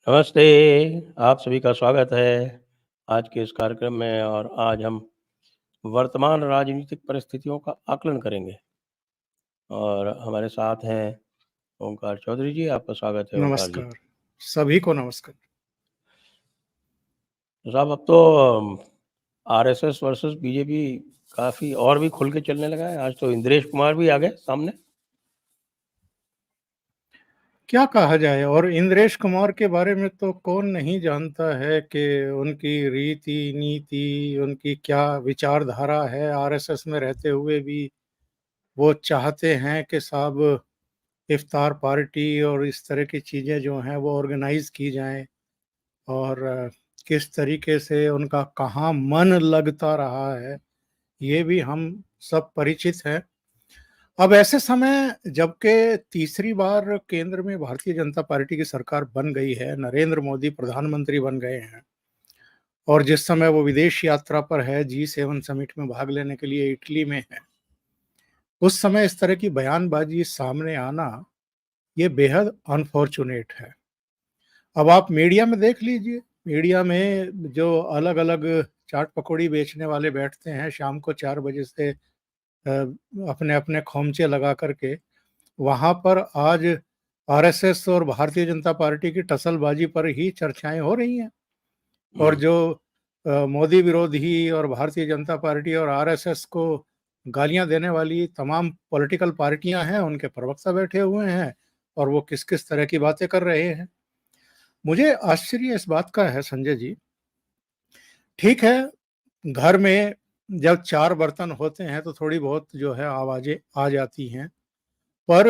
नमस्ते, आप सभी का स्वागत है आज के इस कार्यक्रम में और आज हम वर्तमान राजनीतिक परिस्थितियों का आकलन करेंगे और हमारे साथ हैं ओंकार चौधरी जी, आपका स्वागत है ओंकार जी। नमस्कार, सभी को नमस्कार। तो साहब अब तो आरएसएस वर्सेस बीजेपी काफ़ी और भी खुल के चलने लगा है, आज तो इंद्रेश कुमार भी आ गए सामने। क्या कहा जाए और इंद्रेश कुमार के बारे में तो कौन नहीं जानता है कि उनकी रीति, नीति, उनकी क्या विचारधारा है। आरएसएस में रहते हुए भी वो चाहते हैं कि साहब इफ्तार पार्टी और इस तरह की चीज़ें जो हैं वो ऑर्गेनाइज़ की जाएँ और किस तरीके से उनका कहाँ मन लगता रहा है, ये भी हम सब परिचित हैं। अब ऐसे समय जबकि तीसरी बार केंद्र में भारतीय जनता पार्टी की सरकार बन गई है, नरेंद्र मोदी प्रधानमंत्री बन गए हैं और जिस समय वो विदेश यात्रा पर है, G7 समिट में भाग लेने के लिए इटली में है, उस समय इस तरह की बयानबाजी सामने आना ये बेहद अनफॉर्चुनेट है। अब आप मीडिया में देख लीजिए, मीडिया में जो अलग-अलग चाट पकौड़ी बेचने वाले बैठते हैं शाम को 4 बजे से अपने-अपने खोमचे लगा कर के, वहाँ पर आज आरएसएस और भारतीय जनता पार्टी की टसलबाजी पर ही चर्चाएं हो रही हैं और जो मोदी विरोधी और भारतीय जनता पार्टी और आरएसएस को गालियां देने वाली तमाम पॉलिटिकल पार्टियां हैं, उनके प्रवक्ता बैठे हुए हैं और वो किस किस तरह की बातें कर रहे हैं। मुझे आश्चर्य इस बात का है संजय जी, ठीक है, घर में जब 4 बर्तन होते हैं तो थोड़ी बहुत जो है आवाजें आ जाती हैं, पर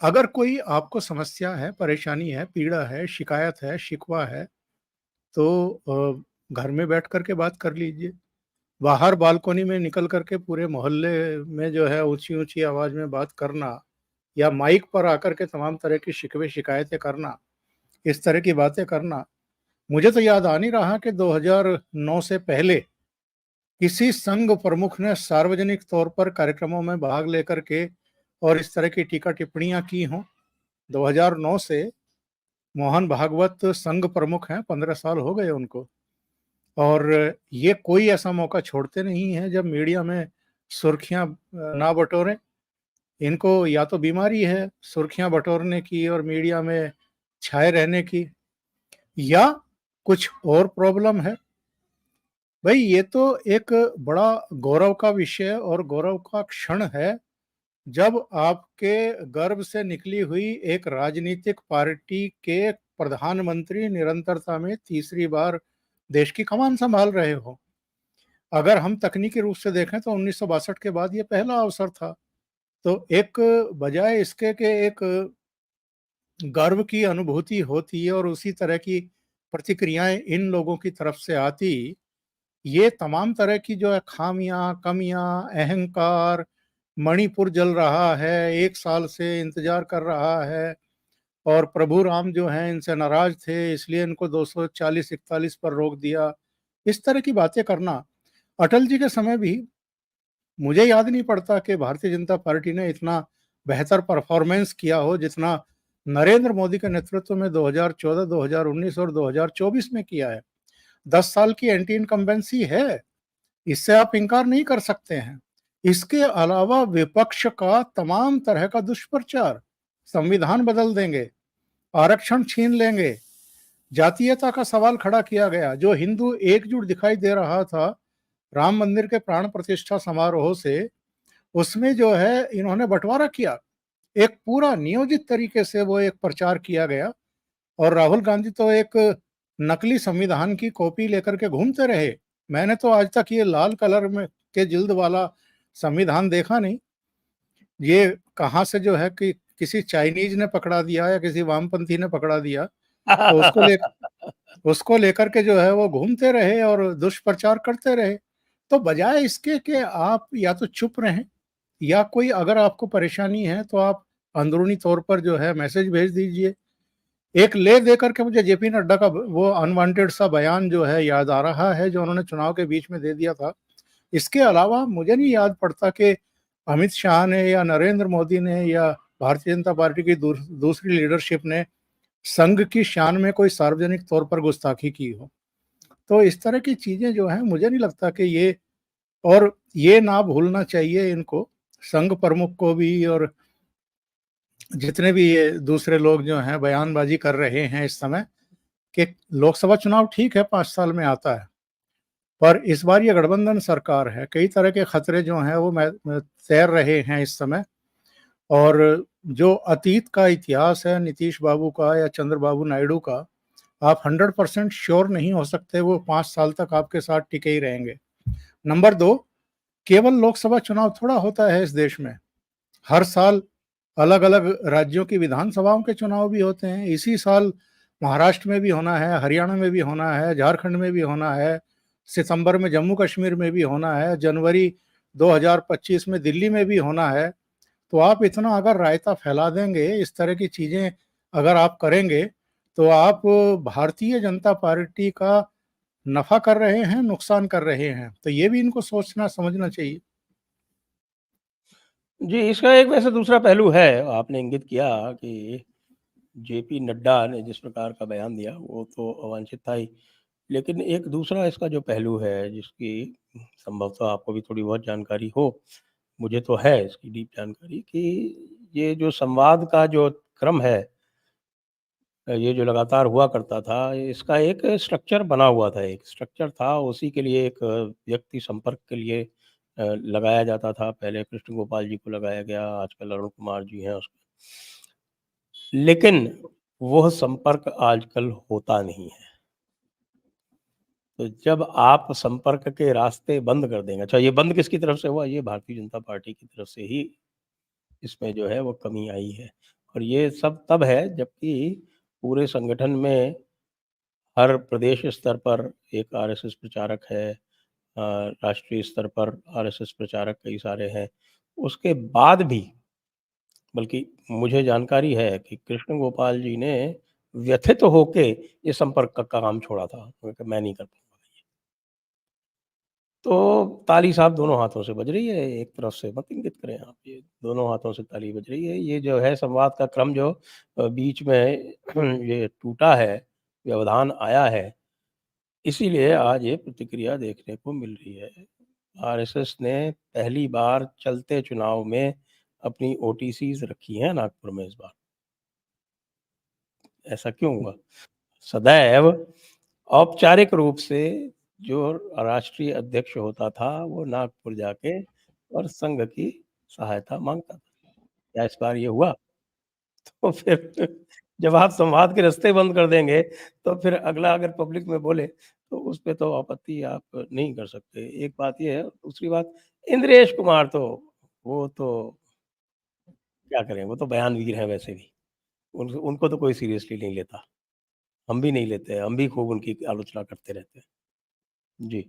अगर कोई आपको समस्या है, परेशानी है, पीड़ा है, शिकायत है, शिकवा है, तो घर में बैठ कर के बात कर लीजिए। बाहर बालकनी में निकल कर के पूरे मोहल्ले में जो है ऊँची-ऊँची आवाज़ में बात करना या माइक पर आकर के तमाम तरह की शिकवे शिकायतें करना, इस तरह की बातें करना, मुझे तो याद आ नहीं रहा कि 2009 से पहले किसी संघ प्रमुख ने सार्वजनिक तौर पर कार्यक्रमों में भाग लेकर के और इस तरह की टीका टिप्पणियाँ की हों। 2009 से मोहन भागवत संघ प्रमुख हैं, 15 साल हो गए उनको और ये कोई ऐसा मौका छोड़ते नहीं हैं जब मीडिया में सुर्खियाँ ना बटोरें। इनको या तो बीमारी है सुर्खियाँ बटोरने की और मीडिया में छाए रहने की, या कुछ और प्रॉब्लम है। भई ये तो एक बड़ा गौरव का विषय और गौरव का क्षण है जब आपके गर्भ से निकली हुई एक राजनीतिक पार्टी के प्रधानमंत्री निरंतरता में तीसरी बार देश की कमान संभाल रहे हो। अगर हम तकनीकी रूप से देखें तो 1962 के बाद ये पहला अवसर था। तो एक बजाय इसके कि एक गर्व की अनुभूति होती और उसी तरह की प्रतिक्रियाएं इन लोगों की तरफ से आती, ये तमाम तरह की जो है खामियां, कमियां, अहंकार, मणिपुर जल रहा है, 1 साल से इंतजार कर रहा है और प्रभु राम जो हैं इनसे नाराज थे इसलिए इनको 240-41 पर रोक दिया। इस तरह की बातें करना, अटल जी के समय भी मुझे याद नहीं पड़ता कि भारतीय जनता पार्टी ने इतना बेहतर परफॉर्मेंस किया हो जितना नरेंद्र मोदी के नेतृत्व में 2014, 2019 और 2024 में किया है। 10 साल की एंटी इनकम्बेंसी है, इससे आप इनकार नहीं कर सकते हैं। इसके अलावा विपक्ष का तमाम तरह का दुष्प्रचार, संविधान बदल देंगे, आरक्षण छीन लेंगे, जातीयता का सवाल खड़ा किया गया। जो हिंदू एकजुट दिखाई दे रहा था राम मंदिर के प्राण प्रतिष्ठा समारोह से, उसमें जो है इन्होंने बंटवारा किया। एक पूरा नियोजित तरीके से वो एक प्रचार किया गया और राहुल गांधी तो एक नकली संविधान की कॉपी लेकर के घूमते रहे। मैंने तो आज तक ये लाल कलर में के जिल्द वाला संविधान देखा नहीं। ये कहाँ से जो है कि किसी चाइनीज ने पकड़ा दिया या किसी वामपंथी ने पकड़ा दिया, तो उसको लेकर के जो है वो घूमते रहे और दुष्प्रचार करते रहे। तो बजाय इसके कि आप या तो चुप रहें या कोई अगर आपको परेशानी है तो आप अंदरूनी तौर पर जो है मैसेज भेज दीजिए। एक ले दे करके मुझे जेपी नड्डा का वो अनवांटेड सा बयान जो है याद आ रहा है, जो उन्होंने चुनाव के बीच में दे दिया था। इसके अलावा मुझे नहीं याद पड़ता कि अमित शाह ने या नरेंद्र मोदी ने या भारतीय जनता पार्टी की दूसरी लीडरशिप ने संघ की शान में कोई सार्वजनिक तौर पर गुस्ताखी की हो। तो इस तरह की चीज़ें जो हैं, मुझे नहीं लगता कि ये, और ये ना भूलना चाहिए इनको, संघ प्रमुख को भी, और जितने भी ये दूसरे लोग जो हैं बयानबाजी कर रहे हैं इस समय, कि लोकसभा चुनाव ठीक है 5 साल में आता है, पर इस बार ये गठबंधन सरकार है। कई तरह के खतरे जो हैं वो तैर रहे हैं इस समय, और जो अतीत का इतिहास है नीतीश बाबू का या चंद्रबाबू नायडू का, आप 100% श्योर नहीं हो सकते वो 5 साल तक आपके साथ टिके ही रहेंगे। नंबर 2, केवल लोकसभा चुनाव थोड़ा होता है इस देश में। हर साल अलग-अलग राज्यों की विधानसभाओं के चुनाव भी होते हैं। इसी साल महाराष्ट्र में भी होना है, हरियाणा में भी होना है, झारखंड में भी होना है, सितंबर में जम्मू कश्मीर में भी होना है, जनवरी 2025 में दिल्ली में भी होना है। तो आप इतना अगर रायता फैला देंगे, इस तरह की चीज़ें अगर आप करेंगे, तो आप भारतीय जनता पार्टी का नफ़ा कर रहे हैं, नुकसान कर रहे हैं। तो ये भी इनको सोचना समझना चाहिए। जी, इसका एक वैसे दूसरा पहलू है, आपने इंगित किया कि जेपी नड्डा ने जिस प्रकार का बयान दिया, वो तो अवांछित था ही। लेकिन एक दूसरा इसका जो पहलू है, जिसकी संभवतः आपको भी थोड़ी बहुत जानकारी हो, मुझे तो है इसकी डीप जानकारी, कि ये जो संवाद का जो क्रम है, ये जो लगातार हुआ करता था, इसका एक स्ट्रक्चर बना हुआ था, एक स्ट्रक्चर था, उसी के लिए एक व्यक्ति संपर्क के लिए लगाया जाता था। पहले कृष्ण गोपाल जी को लगाया गया, आजकल अरुण कुमार जी हैं उसमें। लेकिन वह संपर्क आजकल होता नहीं है। तो जब आप संपर्क के रास्ते बंद कर देंगे, अच्छा ये बंद किसकी तरफ से हुआ? ये भारतीय जनता पार्टी की तरफ से ही इसमें जो है वो कमी आई है। और ये सब तब है जबकि पूरे संगठन में हर प्रदेश स्तर पर एक आरएसएस प्रचारक है, राष्ट्रीय स्तर पर आरएसएस प्रचारक कई सारे हैं। उसके बाद भी, बल्कि मुझे जानकारी है कि कृष्ण गोपाल जी ने व्यथित होके ये संपर्क का काम छोड़ा था। उन्होंने कहा मैं नहीं कर पाऊँगा। तो ताली साहब दोनों हाथों से बज रही है, एक तरफ से मत इंगित करें आप, ये दोनों हाथों से ताली बज रही है। ये जो है संवाद का क्रम जो बीच में ये टूटा है, व्यवधान आया है, इसीलिए आज ये प्रतिक्रिया देखने को मिल रही है। आरएसएस ने पहली बार चलते चुनाव में अपनी ओटीसीज़ रखी हैं नागपुर में इस बार। ऐसा क्यों हुआ? सदैव औपचारिक रूप से जो राष्ट्रीय अध्यक्ष होता था, वो नागपुर जाके और संघ की सहायता माँगता था। क्या इस बार ये हुआ? तो फिर जब आप संवाद के रास्ते बंद कर देंगे, तो फिर अगला अगर पब्लिक में बोले, तो उसपे तो आपत्ति आप नहीं कर सकते। एक बात ये है, दूसरी बात इंद्रेश कुमार तो वो तो क्या करें, वो तो बयानवीर हैं वैसे भी। उनको तो कोई सीरियसली नहीं लेता। हम भी नहीं लेते हैं, हम भी खूब उनकी आलोचना करते रहते हैं। जी।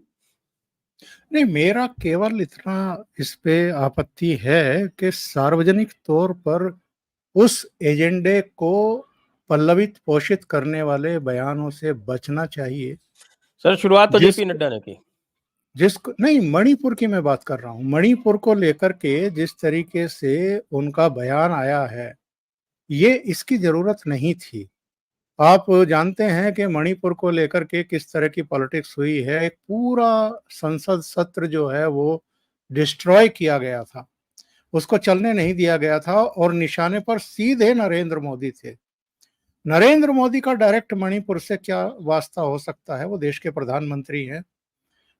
नहीं, मेरा केवल इतना इस पे आपत्ति है कि सार्वजनिक तौर पर उस एजेंडे को पल्लवित पोषित करने वाले बयानों से बचना चाहिए। सर शुरुआत तो जिस जेपी नड्डा ने की। जिसको नहीं, मणिपुर की मैं बात कर रहा हूँ। मणिपुर को लेकर के जिस तरीके से उनका बयान आया है, ये इसकी ज़रूरत नहीं थी। आप जानते हैं कि मणिपुर को लेकर के किस तरह की पॉलिटिक्स हुई है। एक पूरा संसद सत्र जो है वो डिस्ट्रॉय किया गया था। उसको चलने नहीं दिया गया था, और निशाने पर सीधे नरेंद्र मोदी थे। नरेंद्र मोदी का डायरेक्ट मणिपुर से क्या वास्ता हो सकता है? वो देश के प्रधानमंत्री हैं।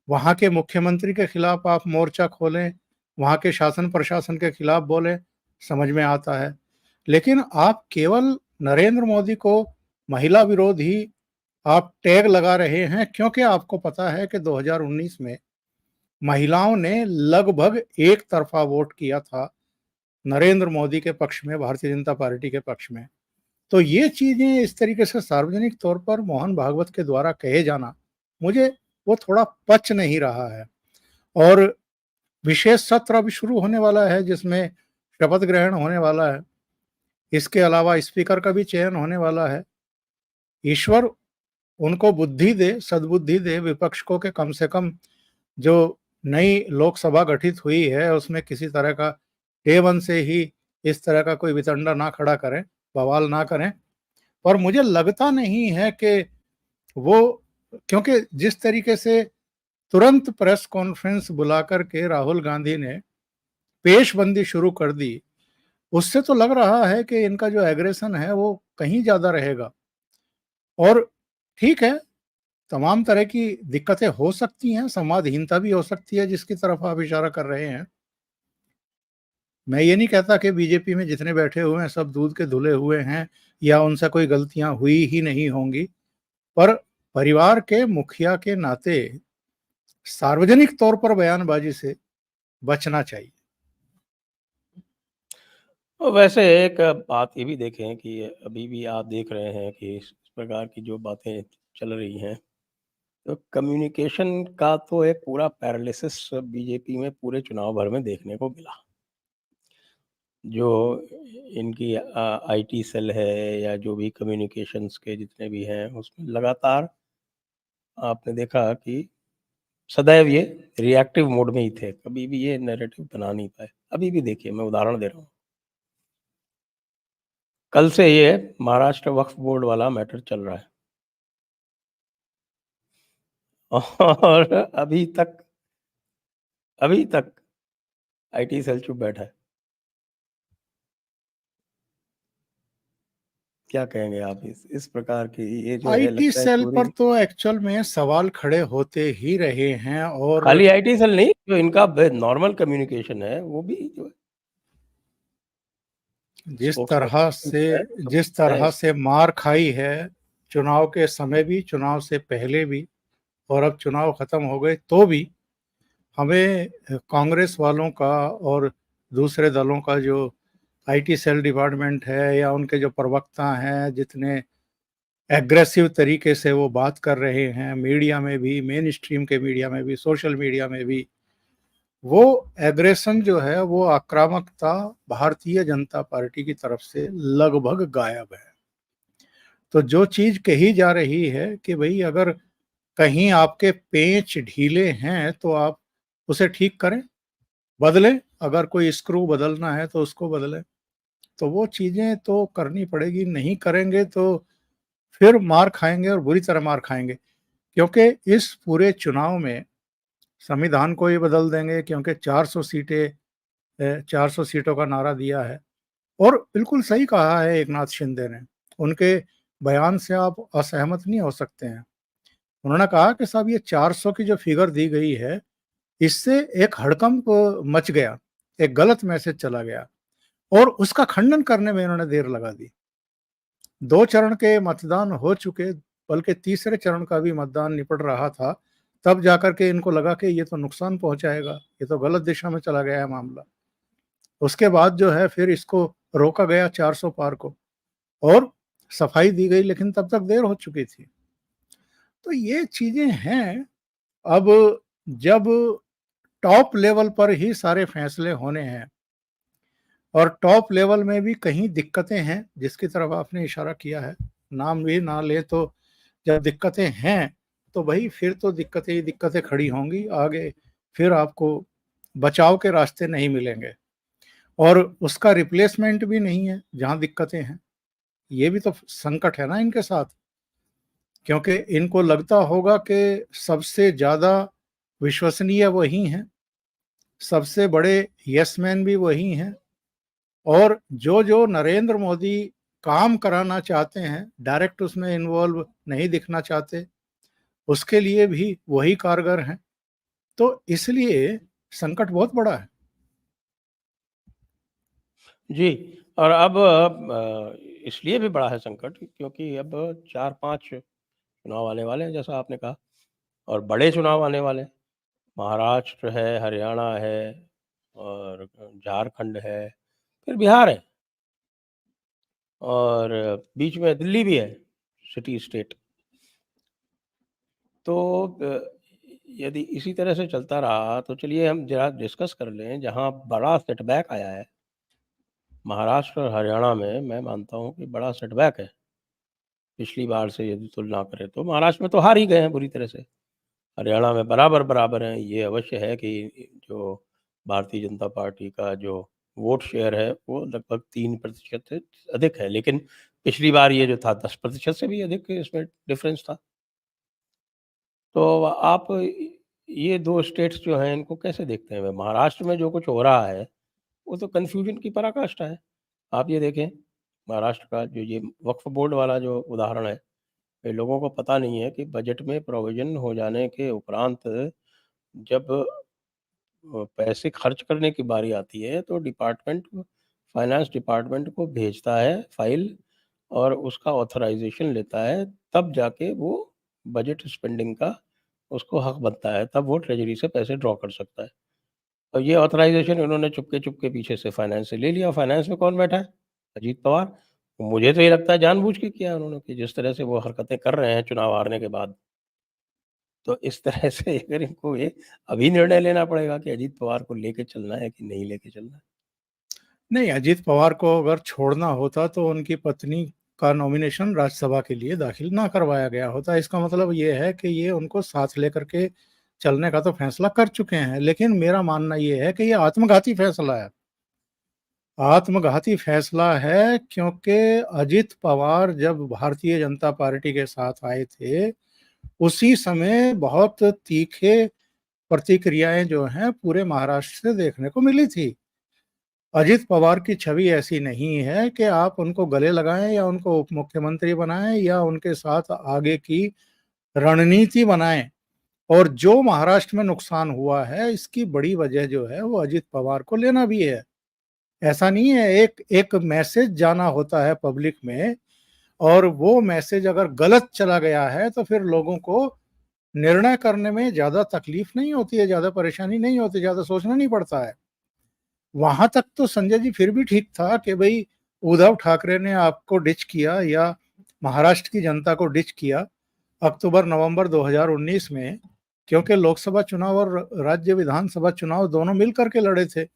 वहाँ के मुख्यमंत्री के खिलाफ आप मोर्चा खोलें, वहाँ के शासन प्रशासन के खिलाफ बोलें, समझ में आता है। लेकिन आप केवल नरेंद्र मोदी को महिला विरोधी आप टैग लगा रहे हैं, क्योंकि आपको पता है कि 2019 में महिलाओं ने लगभग एक तरफा वोट किया था नरेंद्र मोदी के पक्ष में, भारतीय जनता पार्टी के पक्ष में। तो ये चीज़ें इस तरीके से सार्वजनिक तौर पर मोहन भागवत के द्वारा कहे जाना, मुझे वो थोड़ा पच नहीं रहा है। और विशेष सत्र अभी शुरू होने वाला है, जिसमें शपथ ग्रहण होने वाला है। इसके अलावा स्पीकर का भी चयन होने वाला है। ईश्वर उनको बुद्धि दे, सद्बुद्धि दे विपक्ष को, कि कम से कम जो नई लोकसभा गठित हुई है, उसमें किसी तरह का डे वन से ही इस तरह का कोई वितंडा ना खड़ा करें, बवाल ना करें। पर मुझे लगता नहीं है कि वो, क्योंकि जिस तरीके से तुरंत प्रेस कॉन्फ्रेंस बुलाकर के राहुल गांधी ने पेशबंदी शुरू कर दी, उससे तो लग रहा है कि इनका जो एग्रेशन है वो कहीं ज़्यादा रहेगा। और ठीक है, तमाम तरह की दिक्कतें हो सकती हैं, संवादहीनता भी हो सकती है जिसकी तरफ आप इशारा कर रहे हैं। मैं ये नहीं कहता कि बीजेपी में जितने बैठे हुए हैं सब दूध के धुले हुए हैं या उनसे कोई गलतियां हुई ही नहीं होंगी, पर परिवार के मुखिया के नाते सार्वजनिक तौर पर बयानबाजी से बचना चाहिए। और वैसे एक बात ये भी देखें कि अभी भी आप देख रहे हैं कि इस प्रकार की जो बातें चल रही हैं, तो कम्युनिकेशन का तो एक पूरा पैरालिसिस बीजेपी में पूरे चुनाव भर में देखने को मिला। जो इनकी आईटी सेल है या जो भी कम्युनिकेशंस के जितने भी हैं, उसमें लगातार आपने देखा कि सदैव ये रिएक्टिव मोड में ही थे, कभी भी ये नैरेटिव बना नहीं पाए। अभी भी देखिए, मैं उदाहरण दे रहा हूँ। कल से ये महाराष्ट्र वक्फ बोर्ड वाला मैटर चल रहा है और अभी तक आईटी सेल चुप बैठा है। क्या कहेंगे आप इस प्रकार की, ये जो है आईटी लगता है सेल पर पूरी तो एक्चुअल में सवाल खड़े होते ही रहे हैं, और खाली आईटी सेल नहीं, जो इनका नॉर्मल कम्युनिकेशन है वो भी जो जिस स्पोक्स तरह पर्सन से है वो सब जिस है। तरह से मार खाई है, चुनाव के समय भी, चुनाव से पहले भी, और अब चुनाव खत्म हो गए तो भी हमें कांग्रेस वालों का और दूसरे दलों का जो आईटी सेल डिपार्टमेंट है या उनके जो प्रवक्ता हैं, जितने एग्रेसिव तरीके से वो बात कर रहे हैं, मीडिया में भी, मेन स्ट्रीम के मीडिया में भी, सोशल मीडिया में भी, वो एग्रेशन जो है, वो आक्रामकता भारतीय जनता पार्टी की तरफ से लगभग गायब है। तो जो चीज कही जा रही है कि भाई अगर कहीं आपके पेंच ढीले हैं तो आप उसे ठीक करें, बदलें, अगर कोई स्क्रू बदलना है तो उसको बदलें, तो वो चीजें तो करनी पड़ेगी। नहीं करेंगे तो फिर मार खाएंगे और बुरी तरह मार खाएंगे, क्योंकि इस पूरे चुनाव में संविधान को ही बदल देंगे, क्योंकि 400 सीटें, 400 सीटों का नारा दिया है। और बिल्कुल सही कहा है एकनाथ शिंदे ने, उनके बयान से आप असहमत नहीं हो सकते हैं। उन्होंने कहा कि साहब ये 400 की जो फिगर दी गई है, इससे एक हड़कंप मच गया, एक गलत मैसेज चला गया, और उसका खंडन करने में इन्होंने देर लगा दी। 2 चरण के मतदान हो चुके, बल्कि तीसरे चरण का भी मतदान निपट रहा था, तब जाकर के इनको लगा कि ये तो नुकसान पहुंचाएगा, ये तो गलत दिशा में चला गया है मामला। उसके बाद जो है फिर इसको रोका गया 400 पार को, और सफाई दी गई, लेकिन तब तक देर हो चुकी थी। तो ये चीजें हैं। अब जब टॉप लेवल पर ही सारे फैसले होने हैं, और टॉप लेवल में भी कहीं दिक्कतें हैं जिसकी तरफ आपने इशारा किया है, नाम भी ना ले तो जब दिक्कतें हैं तो भाई फिर तो दिक्कतें ही दिक्कतें खड़ी होंगी आगे, फिर आपको बचाव के रास्ते नहीं मिलेंगे, और उसका रिप्लेसमेंट भी नहीं है जहां दिक्कतें हैं। ये भी तो संकट है ना इनके साथ, क्योंकि इनको लगता होगा कि सबसे ज्यादा विश्वसनीय वही हैं, सबसे बड़े यस मैन भी वही हैं, और जो जो नरेंद्र मोदी काम कराना चाहते हैं, डायरेक्ट उसमें इन्वॉल्व नहीं दिखना चाहते, उसके लिए भी वही कारगर हैं। तो इसलिए संकट बहुत बड़ा है। जी। और अब इसलिए भी बड़ा है संकट क्योंकि अब 4-5 चुनाव आने वाले हैं, जैसा आपने कहा, और बड़े चुनाव आने वाले हैं। महाराष्ट्र है, हरियाणा है और झारखंड है, फिर बिहार है और बीच में दिल्ली भी है, सिटी स्टेट। तो यदि इसी तरह से चलता रहा तो चलिए हम ज़रा डिस्कस कर लें। जहाँ बड़ा सेटबैक आया है, महाराष्ट्र और हरियाणा में, मैं मानता हूँ कि बड़ा सेटबैक है। पिछली बार से यदि तुलना करें तो महाराष्ट्र में तो हार ही गए हैं बुरी तरह से। हरियाणा में बराबर हैं। ये अवश्य है कि जो भारतीय जनता पार्टी का जो वोट शेयर है वो लगभग 3% से अधिक है। लेकिन पिछली बार ये जो था 10% से भी अधिक इसमें डिफरेंस था। तो आप ये 2 स्टेट्स जो हैं इनको कैसे देखते हैं? महाराष्ट्र में जो कुछ हो रहा है, वो तो कन्फ्यूजन की पराकाष्ठा है। आप ये देखें, महाराष्ट्र का जो ये वक्फ बोर्ड वाला जो उदाहरण है, ये लोगों को पता नहीं है कि बजट में प्रोविज़न हो जाने के उपरांत जब पैसे खर्च करने की बारी आती है, तो फाइनेंस डिपार्टमेंट को भेजता है फाइल और उसका ऑथराइज़ेशन लेता है, तब जाके वो बजट स्पेंडिंग का उसको हक बनता है, तब वो ट्रेज़री से पैसे ड्रॉ कर सकता है। और ये ऑथराइज़ेशन इन्होंने चुपके-चुपके पीछे से फाइनेंस से ले लिया। फाइनेंस में कौन बैठा है? अजीत पवार। मुझे तो ये लगता है जानबूझ के किया है उन्होंने कि जिस तरह से वो हरकतें कर रहे हैं चुनाव हारने के बाद, तो इस तरह से अगर इनको ये अभी निर्णय लेना पड़ेगा कि अजीत पवार को लेके चलना है कि नहीं लेके चलना है। नहीं, अजीत पवार को अगर छोड़ना होता तो उनकी पत्नी का नॉमिनेशन राज्यसभा के लिए दाखिल ना करवाया गया होता। इसका मतलब ये है कि ये उनको साथ लेकर के चलने का तो फैसला कर चुके हैं, लेकिन मेरा मानना ये है कि ये आत्मघाती फैसला है। आत्मघाती फैसला है क्योंकि अजित पवार जब भारतीय जनता पार्टी के साथ आए थे, उसी समय बहुत तीखे प्रतिक्रियाएँ जो हैं पूरे महाराष्ट्र से देखने को मिली थी। अजित पवार की छवि ऐसी नहीं है कि आप उनको गले लगाएँ या उनको उप मुख्यमंत्री बनाएँ या उनके साथ आगे की रणनीति बनाएँ। और जो महाराष्ट्र में नुकसान हुआ है, इसकी बड़ी वजह जो है वो अजित पवार को लेना भी है। ऐसा नहीं है, एक एक मैसेज जाना होता है पब्लिक में और वो मैसेज अगर गलत चला गया है तो फिर लोगों को निर्णय करने में ज़्यादा तकलीफ नहीं होती है, ज़्यादा परेशानी नहीं होती, ज़्यादा सोचना नहीं पड़ता है। वहाँ तक तो संजय जी फिर भी ठीक था कि भई उद्धव ठाकरे ने आपको डिच किया या महाराष्ट्र की जनता को डिच किया अक्टूबर-नवंबर 2019 में, क्योंकि लोकसभा चुनाव और राज्य विधानसभा चुनाव दोनों मिल कर के लड़े थे।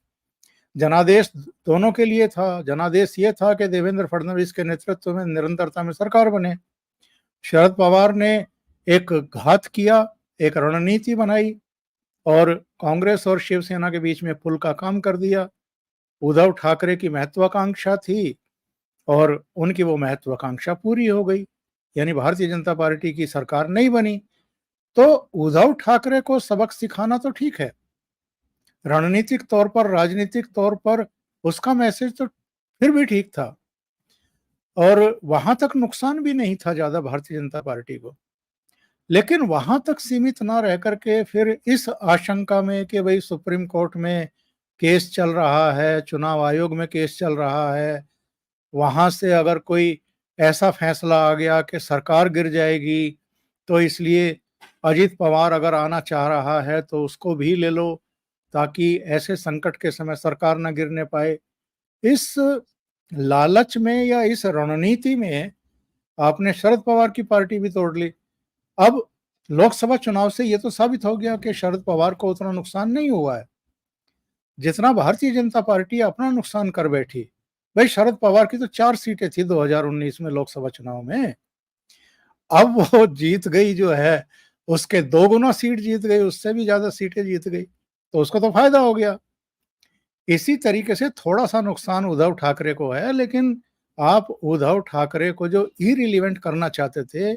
जनादेश दोनों के लिए था, जनादेश ये था कि देवेंद्र फडणवीस के नेतृत्व में निरंतरता में सरकार बने। शरद पवार ने एक घात किया, एक रणनीति बनाई और कांग्रेस और शिवसेना के बीच में पुल का काम कर दिया। उद्धव ठाकरे की महत्वाकांक्षा थी और उनकी वो महत्वाकांक्षा पूरी हो गई, यानी भारतीय जनता पार्टी की सरकार नहीं बनी। तो उद्धव ठाकरे को सबक सिखाना तो ठीक है, रणनीतिक तौर पर, राजनीतिक तौर पर उसका मैसेज तो फिर भी ठीक था और वहां तक नुकसान भी नहीं था ज्यादा भारतीय जनता पार्टी को। लेकिन वहां तक सीमित ना रह करके फिर इस आशंका में कि भाई सुप्रीम कोर्ट में केस चल रहा है, चुनाव आयोग में केस चल रहा है, वहां से अगर कोई ऐसा फैसला आ गया कि सरकार गिर जाएगी, तो इसलिए अजित पवार अगर आना चाह रहा है तो उसको भी ले लो ताकि ऐसे संकट के समय सरकार न गिरने पाए। इस लालच में या इस रणनीति में आपने शरद पवार की पार्टी भी तोड़ ली। अब लोकसभा चुनाव से ये तो साबित हो गया कि शरद पवार को उतना नुकसान नहीं हुआ है जितना भारतीय जनता पार्टी अपना नुकसान कर बैठी। भाई शरद पवार की तो 4 सीटें थी 2019 में लोकसभा चुनाव में, अब वो जीत गई जो है, उसके 2 गुना सीट जीत गई, उससे भी ज्यादा सीटें जीत गई, तो उसको तो फायदा हो गया। इसी तरीके से थोड़ा-सा नुकसान उद्धव ठाकरे को है, लेकिन आप उद्धव ठाकरे को जो इर्रेलेवेंट करना चाहते थे,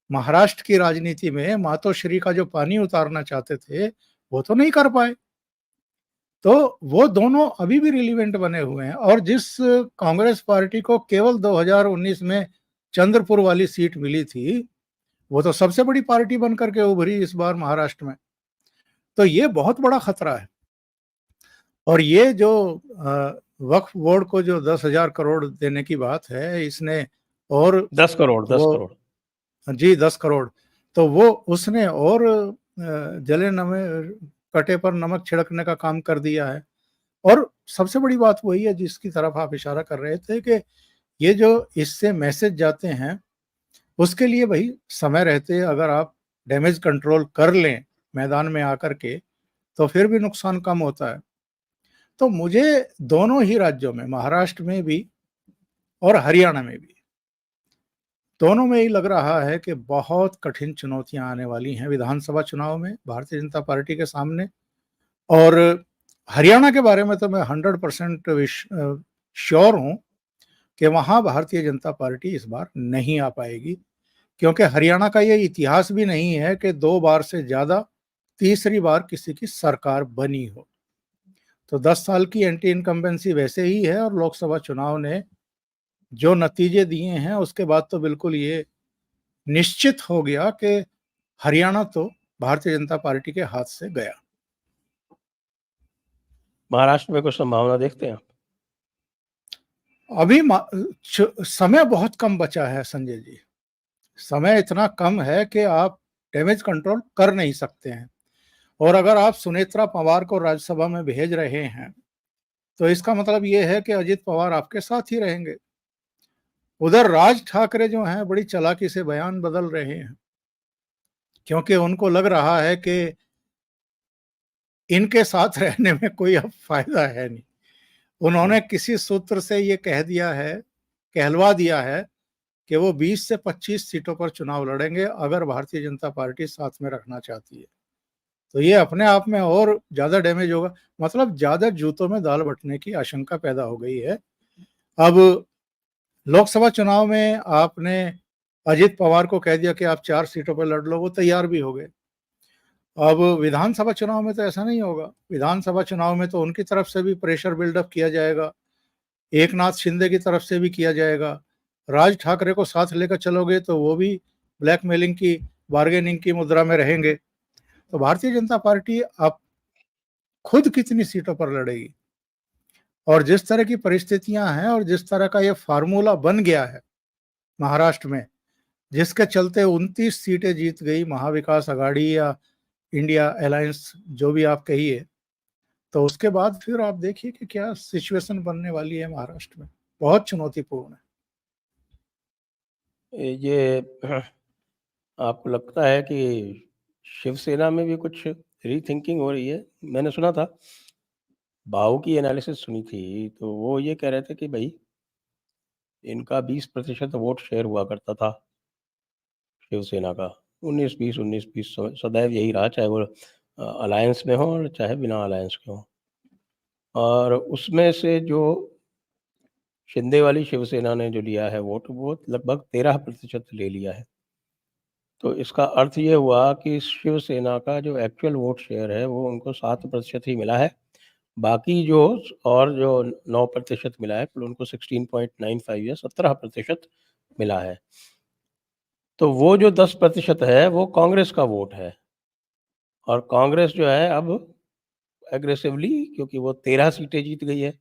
महाराष्ट्र की राजनीति में मातोश्री का जो पानी उतारना चाहते थे, वो तो नहीं कर पाए। तो वो दोनों अभी भी रिलेवेंट बने हुए हैं और जिस कांग्रेस पार्टी को केवल 2019 में चंद्रपुर वाली सीट मिली थी, वो तो सबसे बड़ी पार्टी बन करके उभरी इस बार महाराष्ट्र में। तो ये बहुत बड़ा खतरा है। और ये जो वक्फ बोर्ड को जो 10,000 करोड़ देने की बात है, इसने और 10 करोड़, 10 वो करोड़। जी 10 करोड़, तो वो उसने और जले नमक कटे पर नमक छिड़कने का काम कर दिया है। और सबसे बड़ी बात वही है जिसकी तरफ आप इशारा कर रहे थे कि ये जो इससे मैसेज जाते हैं, उसके लिए भाई समय रहते अगर आप डैमेज कंट्रोल कर लें मैदान में आकर के, तो फिर भी नुकसान कम होता है। तो मुझे दोनों ही राज्यों में, महाराष्ट्र में भी और हरियाणा में भी, दोनों में ही लग रहा है कि बहुत कठिन चुनौतियां आने वाली हैं विधानसभा चुनाव में भारतीय जनता पार्टी के सामने। और हरियाणा के बारे में तो मैं 100% श्योर हूं कि वहां भारतीय जनता पार्टी इस बार नहीं आ पाएगी, क्योंकि हरियाणा का ये इतिहास भी नहीं है कि 2 बार से ज्यादा तीसरी बार किसी की सरकार बनी हो। तो 10 साल की एंटी इनकम्बेंसी वैसे ही है, और लोकसभा चुनाव ने जो नतीजे दिए हैं उसके बाद तो बिल्कुल ये निश्चित हो गया कि हरियाणा तो भारतीय जनता पार्टी के हाथ से गया। महाराष्ट्र में कुछ संभावना देखते हैं आप? अभी समय बहुत कम बचा है संजय जी। समय इतना कम है कि आप डैमेज कंट्रोल कर नहीं सकते हैं। और अगर आप सुनेत्रा पवार को राज्यसभा में भेज रहे हैं तो इसका मतलब ये है कि अजित पवार आपके साथ ही रहेंगे। उधर राज ठाकरे जो हैं बड़ी चालाकी से बयान बदल रहे हैं, क्योंकि उनको लग रहा है कि इनके साथ रहने में कोई अब फायदा है नहीं। उन्होंने किसी सूत्र से ये कह दिया है, कहलवा दिया है कि वो 20 से 25 सीटों पर चुनाव लड़ेंगे अगर भारतीय जनता पार्टी साथ में रखना चाहती है। तो ये अपने आप में और ज्यादा डैमेज होगा, मतलब ज्यादा जूतों में दाल बटने की आशंका पैदा हो गई है। अब लोकसभा चुनाव में आपने अजित पवार को कह दिया कि आप 4 सीटों पर लड़ लो, वो तैयार भी हो गए। अब विधानसभा चुनाव में तो ऐसा नहीं होगा। विधानसभा चुनाव में तो उनकी तरफ से भी प्रेशर बिल्डअप किया जाएगा, एकनाथ शिंदे की तरफ से भी किया जाएगा। राज ठाकरे को साथ लेकर चलोगे तो वो भी ब्लैकमेलिंग की, बार्गेनिंग की मुद्रा में रहेंगे। तो भारतीय जनता पार्टी अब खुद कितनी सीटों पर लड़ेगी, और जिस तरह की परिस्थितियां हैं और जिस तरह का ये फार्मूला बन गया है महाराष्ट्र में, जिसके चलते 29 सीटें जीत गई महाविकास आघाड़ी या इंडिया अलायंस, जो भी आप कहिए, तो उसके बाद फिर आप देखिए कि क्या सिचुएशन बनने वाली है महाराष्ट्र में। बहुत चुनौतीपूर्ण है। ये आपको लगता है कि शिवसेना में भी कुछ रीथिंकिंग हो रही है? मैंने सुना था, भाऊ की एनालिसिस सुनी थी, तो वो ये कह रहे थे कि भई इनका 20% वोट शेयर हुआ करता था शिवसेना का। 19-20, 19-20 सदैव यही रहा, चाहे वो अलायंस में हो और चाहे बिना अलायंस के हो। और उसमें से जो शिंदे वाली शिवसेना ने जो लिया है वोट, वो लगभग 13% ले लिया है। तो इसका अर्थ ये हुआ कि शिवसेना का जो एक्चुअल वोट शेयर है वो उनको 7% ही मिला है। बाकी जो और जो 9% मिला है, कुल उनको 16.95 या 17% मिला है। तो वो जो 10% है वो कांग्रेस का वोट है, और कांग्रेस जो है अब एग्रेसिवली, क्योंकि वो 13 सीटें जीत गई है,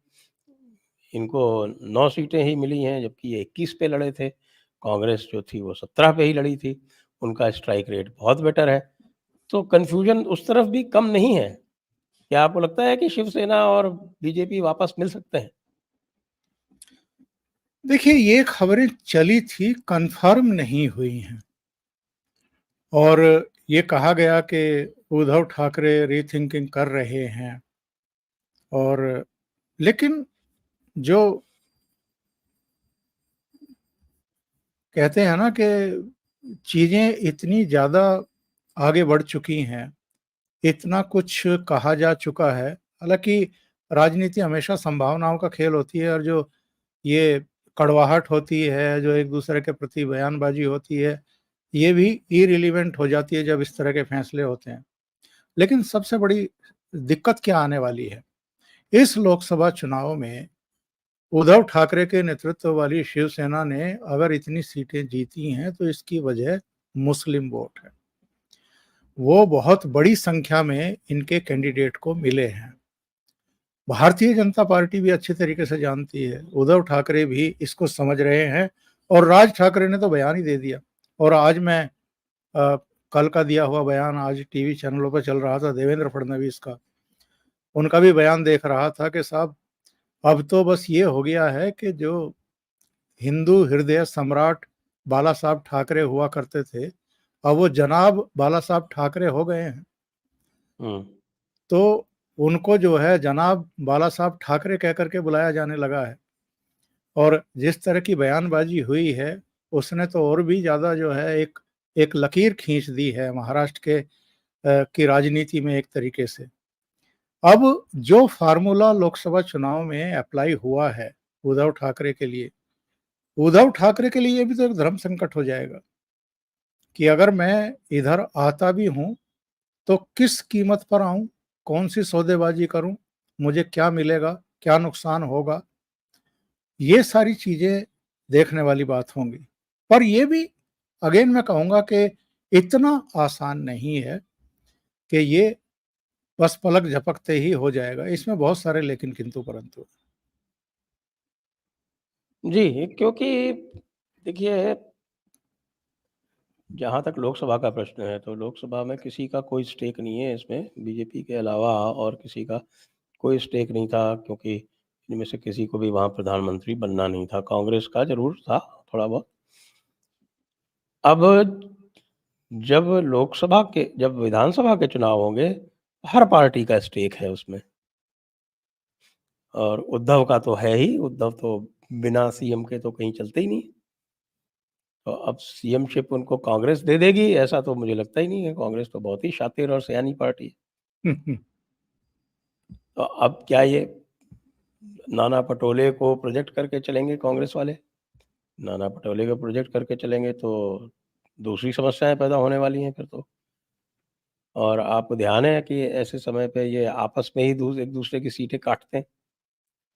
इनको 9 सीटें ही मिली हैं जबकि ये 21 पे लड़े थे। कांग्रेस जो थी वो 17 पे ही लड़ी थी। उनका स्ट्राइक रेट बहुत बेटर है। तो कन्फ्यूजन उस तरफ भी कम नहीं है। क्या आपको लगता है कि शिवसेना और बीजेपी वापस मिल सकते हैं? देखिए, ये खबरें चली थी, कंफर्म नहीं हुई हैं, और ये कहा गया कि उद्धव ठाकरे रीथिंकिंग कर रहे हैं। और लेकिन जो कहते हैं ना कि चीजें इतनी ज्यादा आगे बढ़ चुकी हैं, इतना कुछ कहा जा चुका है। हालांकि राजनीति हमेशा संभावनाओं का खेल होती है, और जो ये कड़वाहट होती है, जो एक दूसरे के प्रति बयानबाजी होती है, ये भी इरिलीवेंट हो जाती है जब इस तरह के फैसले होते हैं। लेकिन सबसे बड़ी दिक्कत क्या आने वाली है, इस लोकसभा चुनाव में उद्धव ठाकरे के नेतृत्व वाली शिवसेना ने अगर इतनी सीटें जीती हैं तो इसकी वजह मुस्लिम वोट है। वो बहुत बड़ी संख्या में इनके कैंडिडेट को मिले हैं। भारतीय जनता पार्टी भी अच्छी तरीके से जानती है, उद्धव ठाकरे भी इसको समझ रहे हैं, और राज ठाकरे ने तो बयान ही दे दिया। और आज मैं कल का दिया हुआ बयान आज टीवी चैनलों पर चल रहा था, देवेंद्र फडणवीस का, उनका भी बयान देख रहा था कि साहब अब तो बस ये हो गया है कि जो हिंदू हृदय सम्राट बाला साहब ठाकरे हुआ करते थे, अब वो जनाब बाला साहब ठाकरे हो गए हैं। तो उनको जो है जनाब बाला साहब ठाकरे कह करके बुलाया जाने लगा है। और जिस तरह की बयानबाजी हुई है, उसने तो और भी ज्यादा जो है एक लकीर खींच दी है महाराष्ट्र के की राजनीति में एक तरीके से। अब जो फार्मूला लोकसभा चुनाव में अप्लाई हुआ है उद्धव ठाकरे के लिए, उद्धव ठाकरे के लिए ये भी तो एक धर्म संकट हो जाएगा कि अगर मैं इधर आता भी हूँ, तो किस कीमत पर आऊँ, कौन-सी सौदेबाजी करूँ, मुझे क्या मिलेगा, क्या नुकसान होगा? ये सारी चीज़ें देखने वाली बात होंगी। पर ये भी अगेन मैं कहूँगा कि इतना आसान नहीं है कि ये बस पलक झपकते ही हो जाएगा। इसमें बहुत सारे लेकिन, किंतु, परंतु। जी, क्योंकि देखिए, जहाँ तक लोकसभा का प्रश्न है, तो लोकसभा में किसी का कोई स्टेक नहीं है इसमें, बीजेपी के अलावा और किसी का कोई स्टेक नहीं था, क्योंकि इनमें से किसी को भी वहाँ प्रधानमंत्री बनना नहीं था। कांग्रेस का ज़रूर था थोड़ा बहुत। अब जब विधानसभा के चुनाव होंगे, हर पार्टी का स्टेक है उसमें। और उद्धव का तो है ही, उद्धव तो बिना सीएम के तो कहीं चलते ही नहीं। तो अब सीएमशिप उनको कांग्रेस दे देगी, ऐसा तो मुझे लगता ही नहीं है। कांग्रेस तो बहुत ही शातिर और सयानी पार्टी है। हुँ, हुँ। तो अब क्या ये नाना पटोले को प्रोजेक्ट करके चलेंगे कांग्रेस वाले? नाना पटोले को प्रोजेक्ट करके चलेंगे तो दूसरी समस्याएँ पैदा होने वाली हैं फिर तो। और आपको ध्यान है कि ऐसे समय पे ये आपस में ही एक-दूसरे की सीटें काटते हैं।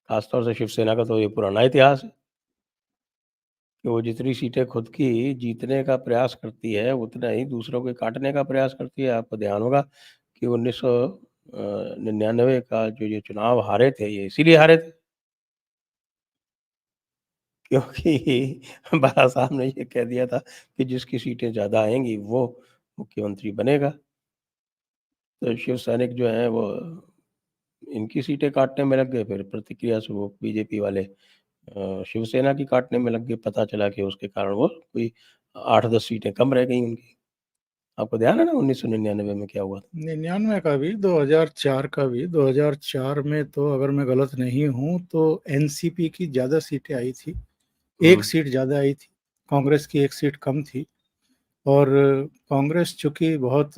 ख़ास तौर से शिवसेना का तो ये पुराना इतिहास है कि वो जितनी सीटें खुद की जीतने का प्रयास करती है, उतना ही दूसरों के काटने का प्रयास करती है। आपको ध्यान होगा कि 1999 का जो ये चुनाव हारे थे, ये इसीलिए हारे थे क्योंकि बाला साहब ने ये कह दिया था कि जिसकी सीटें ज़्यादा आएँगी, वो मुख्यमंत्री बनेगा। तो शिव सैनिक जो हैं वो इनकी सीटें काटने में लग गए, फिर प्रतिक्रिया से वो बीजेपी वाले शिवसेना की काटने में लग गए। पता चला कि उसके कारण वो कोई 8-10 सीटें कम रह गई उनकी। आपको ध्यान है ना 1999 में क्या हुआ था? 99 का भी, 2004 का भी। 2004 में तो अगर मैं गलत नहीं हूँ, तो एनसीपी की ज़्यादा सीटें आई थी। 1 हुँ, सीट ज़्यादा आई थी, कांग्रेस की 1 सीट कम थी। और कांग्रेस चूँकि बहुत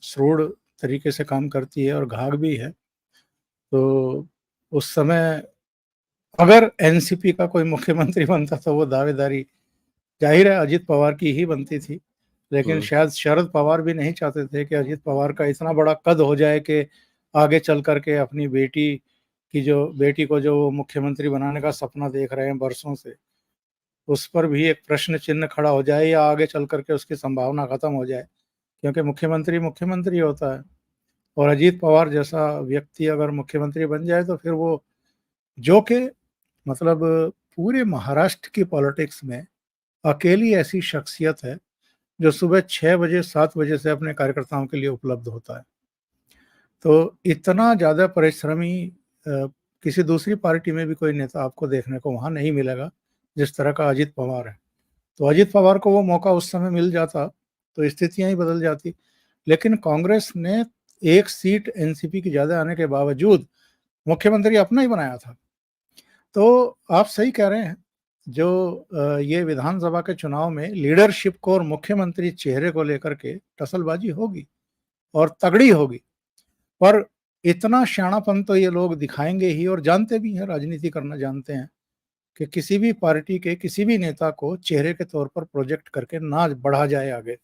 श्रूड तरीके से काम करती है और घाघ भी है, तो उस समय अगर एनसीपी का कोई मुख्यमंत्री बनता तो वो दावेदारी ज़ाहिर है अजित पवार की ही बनती थी। लेकिन हुँ। शायद शरद पवार भी नहीं चाहते थे कि अजित पवार का इतना बड़ा कद हो जाए कि आगे चल कर के अपनी बेटी को जो वो मुख्यमंत्री बनाने का सपना देख रहे हैं बरसों से, उस पर भी एक प्रश्न चिन्ह खड़ा हो जाए या आगे चल कर के उसकी संभावना खत्म हो जाए। क्योंकि मुख्यमंत्री मुख्यमंत्री होता है और अजीत पवार जैसा व्यक्ति अगर मुख्यमंत्री बन जाए तो फिर वो जो कि मतलब पूरे महाराष्ट्र की पॉलिटिक्स में अकेली ऐसी शख्सियत है जो सुबह 6 बजे 7 बजे से अपने कार्यकर्ताओं के लिए उपलब्ध होता है। तो इतना ज़्यादा परिश्रमी किसी दूसरी पार्टी में भी कोई नेता आपको देखने को वहाँ नहीं मिलेगा, जिस तरह का अजित पवार है। तो अजित पवार को वो मौका उस समय मिल जाता, तो स्थितियाँ ही बदल जाती। लेकिन कांग्रेस ने 1 सीट एनसीपी की ज़्यादा आने के बावजूद मुख्यमंत्री अपना ही बनाया था। तो आप सही कह रहे हैं, जो ये विधानसभा के चुनाव में लीडरशिप को और मुख्यमंत्री चेहरे को लेकर के टसलबाजी होगी और तगड़ी होगी। पर इतना शाणापन तो ये लोग दिखाएँगे ही और जानते भी हैं, राजनीति करना जानते हैं, कि किसी भी पार्टी के किसी भी नेता को चेहरे के तौर पर प्रोजेक्ट करके ना बढ़ा जाए आगे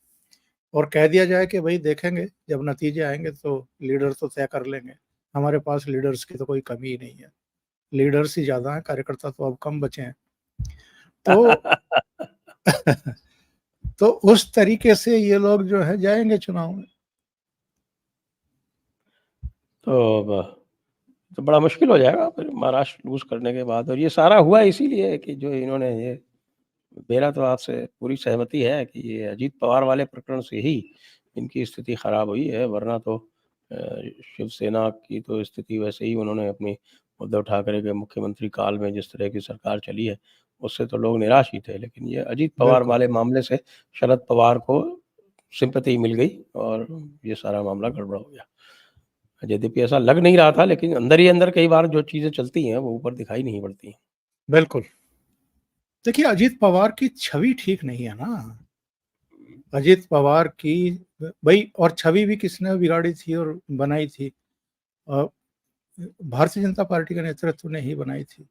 और कह दिया जाए कि भई देखेंगे, जब नतीजे आएँगे तो लीडर तो तय कर लेंगे। हमारे पास लीडर्स की तो कोई कमी ही नहीं है। लीडर्स ही ज़्यादा हैं, कार्यकर्ता तो अब कम बचे हैं। तो तो उस तरीके से ये लोग जो है जाएँगे चुनाव में। तो ब तो बड़ा मुश्किल हो जाएगा फिर महाराष्ट्र लूज़ करने के बाद। और ये सारा हुआ इसीलिए कि जो इन्होंने ये मेरा तो आपसे पूरी सहमति है कि ये अजीत पवार वाले प्रकरण से ही इनकी स्थिति खराब हुई है, वरना तो शिवसेना की तो स्थिति वैसे ही उन्होंने अपनी उद्धव ठाकरे के मुख्यमंत्री काल में जिस तरह की सरकार चली है, उससे तो लोग निराश ही थे। लेकिन ये अजीत पवार बिल्कुल, वाले मामले से शरद पवार को सिम्पैथी मिल गई और ये सारा मामला गड़बड़ हो गया। यद्यपि ऐसा लग नहीं रहा था, लेकिन अंदर ही अंदर कई बार जो चीज़ें चलती हैं, वो ऊपर दिखाई नहीं पड़ती हैं। बिल्कुल। देखिए अजीत पवार की छवि ठीक नहीं है ना। अजीत पवार की भई और छवि भी किसने बिगाड़ी थी और बनाई थी? अ, भारतीय जनता पार्टी के नेतृत्व ने ही बनाई थी।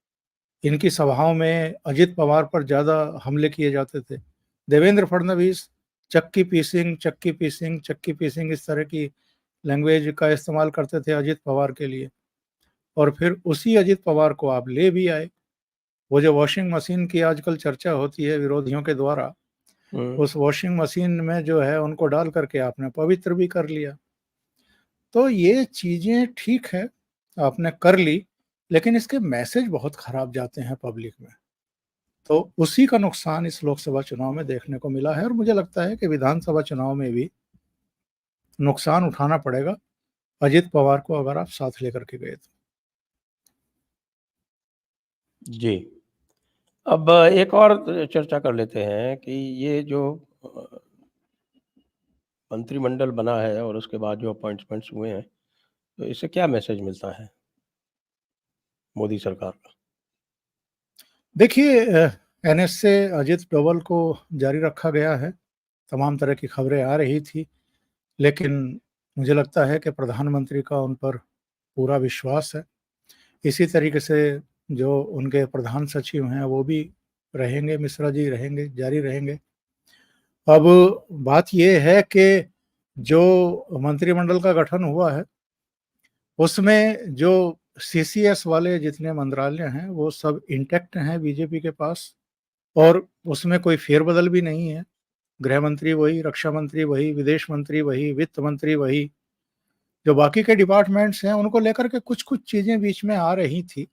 इनकी सभाओं में अजित पवार पर ज़्यादा हमले किए जाते थे। देवेंद्र फडणवीस चक्की पीसिंग इस तरह की लैंग्वेज का इस्तेमाल करते थे अजित पवार के लिए, और फिर उसी अजित पवार को आप ले भी आए। वो जो वॉशिंग मशीन की आजकल चर्चा होती है विरोधियों के द्वारा, उस वॉशिंग मशीन में जो है उनको डाल करके आपने पवित्र भी कर लिया। तो ये चीज़ें ठीक है, आपने कर ली, लेकिन इसके मैसेज बहुत खराब जाते हैं पब्लिक में। तो उसी का नुकसान इस लोकसभा चुनाव में देखने को मिला है, और मुझे लगता है कि विधानसभा चुनाव में भी नुकसान उठाना पड़ेगा अजित पवार को अगर आप साथ लेकर के गए तो। जी। अब एक और चर्चा कर लेते हैं कि ये जो मंत्रिमंडल बना है और उसके बाद जो अपॉइंटमेंट्स हुए हैं, तो इससे क्या मैसेज मिलता है मोदी सरकार का? देखिए, एनएस से अजित डोभाल को जारी रखा गया है। तमाम तरह की खबरें आ रही थी, लेकिन मुझे लगता है कि प्रधानमंत्री का उन पर पूरा विश्वास है। इसी तरीके से जो उनके प्रधान सचिव हैं वो भी रहेंगे, मिश्रा जी रहेंगे, जारी रहेंगे। अब बात ये है कि जो मंत्रिमंडल का गठन हुआ है उसमें जो सीसीएस वाले जितने मंत्रालय हैं वो सब इंटैक्ट हैं बीजेपी के पास, और उसमें कोई फेरबदल भी नहीं है। गृह मंत्री वही, रक्षा मंत्री वही, विदेश मंत्री वही, वित्त मंत्री वही। जो बाकी के डिपार्टमेंट्स हैं उनको लेकर के कुछ-कुछ चीज़ें बीच में आ रही थी।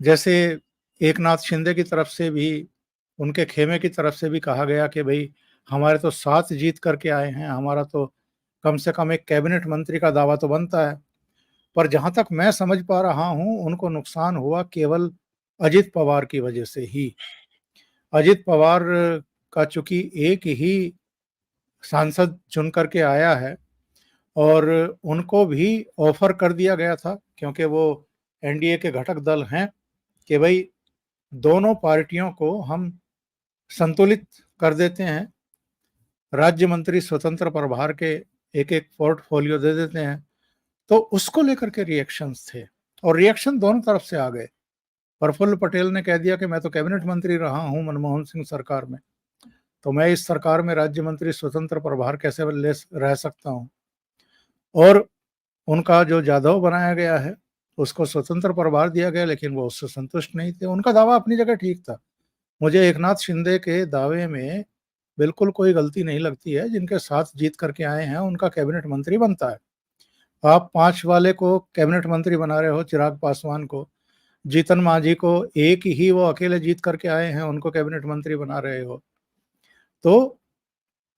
जैसे एकनाथ शिंदे की तरफ से भी, उनके खेमे की तरफ से भी कहा गया कि भई हमारे तो 7 जीत करके आए हैं, हमारा तो कम से कम एक कैबिनेट मंत्री का दावा तो बनता है। पर जहाँ तक मैं समझ पा रहा हूँ, उनको नुकसान हुआ केवल अजित पवार की वजह से ही। अजित पवार का चूँकि एक ही सांसद चुन करके आया है, और उनको भी ऑफ़र कर दिया गया था, क्योंकि वो एनडीए के घटक दल हैं, कि भई दोनों पार्टियों को हम संतुलित कर देते हैं। राज्य मंत्री स्वतंत्र प्रभार के एक-एक पोर्टफोलियो दे देते हैं। तो उसको लेकर के रिएक्शंस थे, और रिएक्शन दोनों तरफ से आ गए। प्रफुल्ल पटेल ने कह दिया कि मैं तो कैबिनेट मंत्री रहा हूँ मनमोहन सिंह सरकार में, तो मैं इस सरकार में राज्य मंत्री स्वतंत्र प्रभार कैसे ले रह सकता हूँ। और उनका जो जाधव बनाया गया है उसको स्वतंत्र प्रभार दिया गया, लेकिन वो उससे संतुष्ट नहीं थे। उनका दावा अपनी जगह ठीक था। मुझे एकनाथ शिंदे के दावे में बिल्कुल कोई गलती नहीं लगती है। जिनके साथ जीत करके आए हैं उनका कैबिनेट मंत्री बनता है। आप 5 वाले को कैबिनेट मंत्री बना रहे हो, चिराग पासवान को, जीतन मांझी को एक ही वो अकेले जीत करके आए हैं उनको कैबिनेट मंत्री बना रहे हो, तो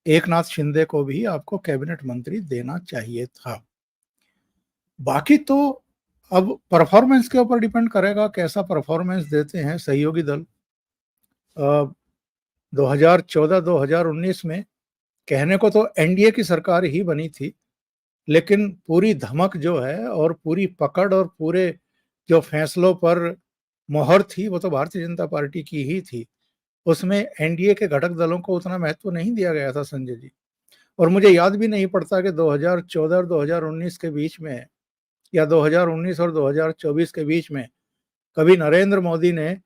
एकनाथ शिंदे को भी आपको कैबिनेट मंत्री देना चाहिए था। बाकी तो अब परफॉर्मेंस के ऊपर डिपेंड करेगा, कैसा परफॉर्मेंस देते हैं सहयोगी दल। 2014-2019 में कहने को तो एनडीए की सरकार ही बनी थी, लेकिन पूरी धमक जो है और पूरी पकड़ और पूरे जो फैसलों पर मोहर थी वो तो भारतीय जनता पार्टी की ही थी। उसमें एनडीए के घटक दलों को उतना महत्व नहीं दिया गया था संजय जी। और मुझे याद भी नहीं पड़ता कि 2014 और 2019 के बीच में, या 2019 और 2024 के बीच में कभी नरेंद्र मोदी ने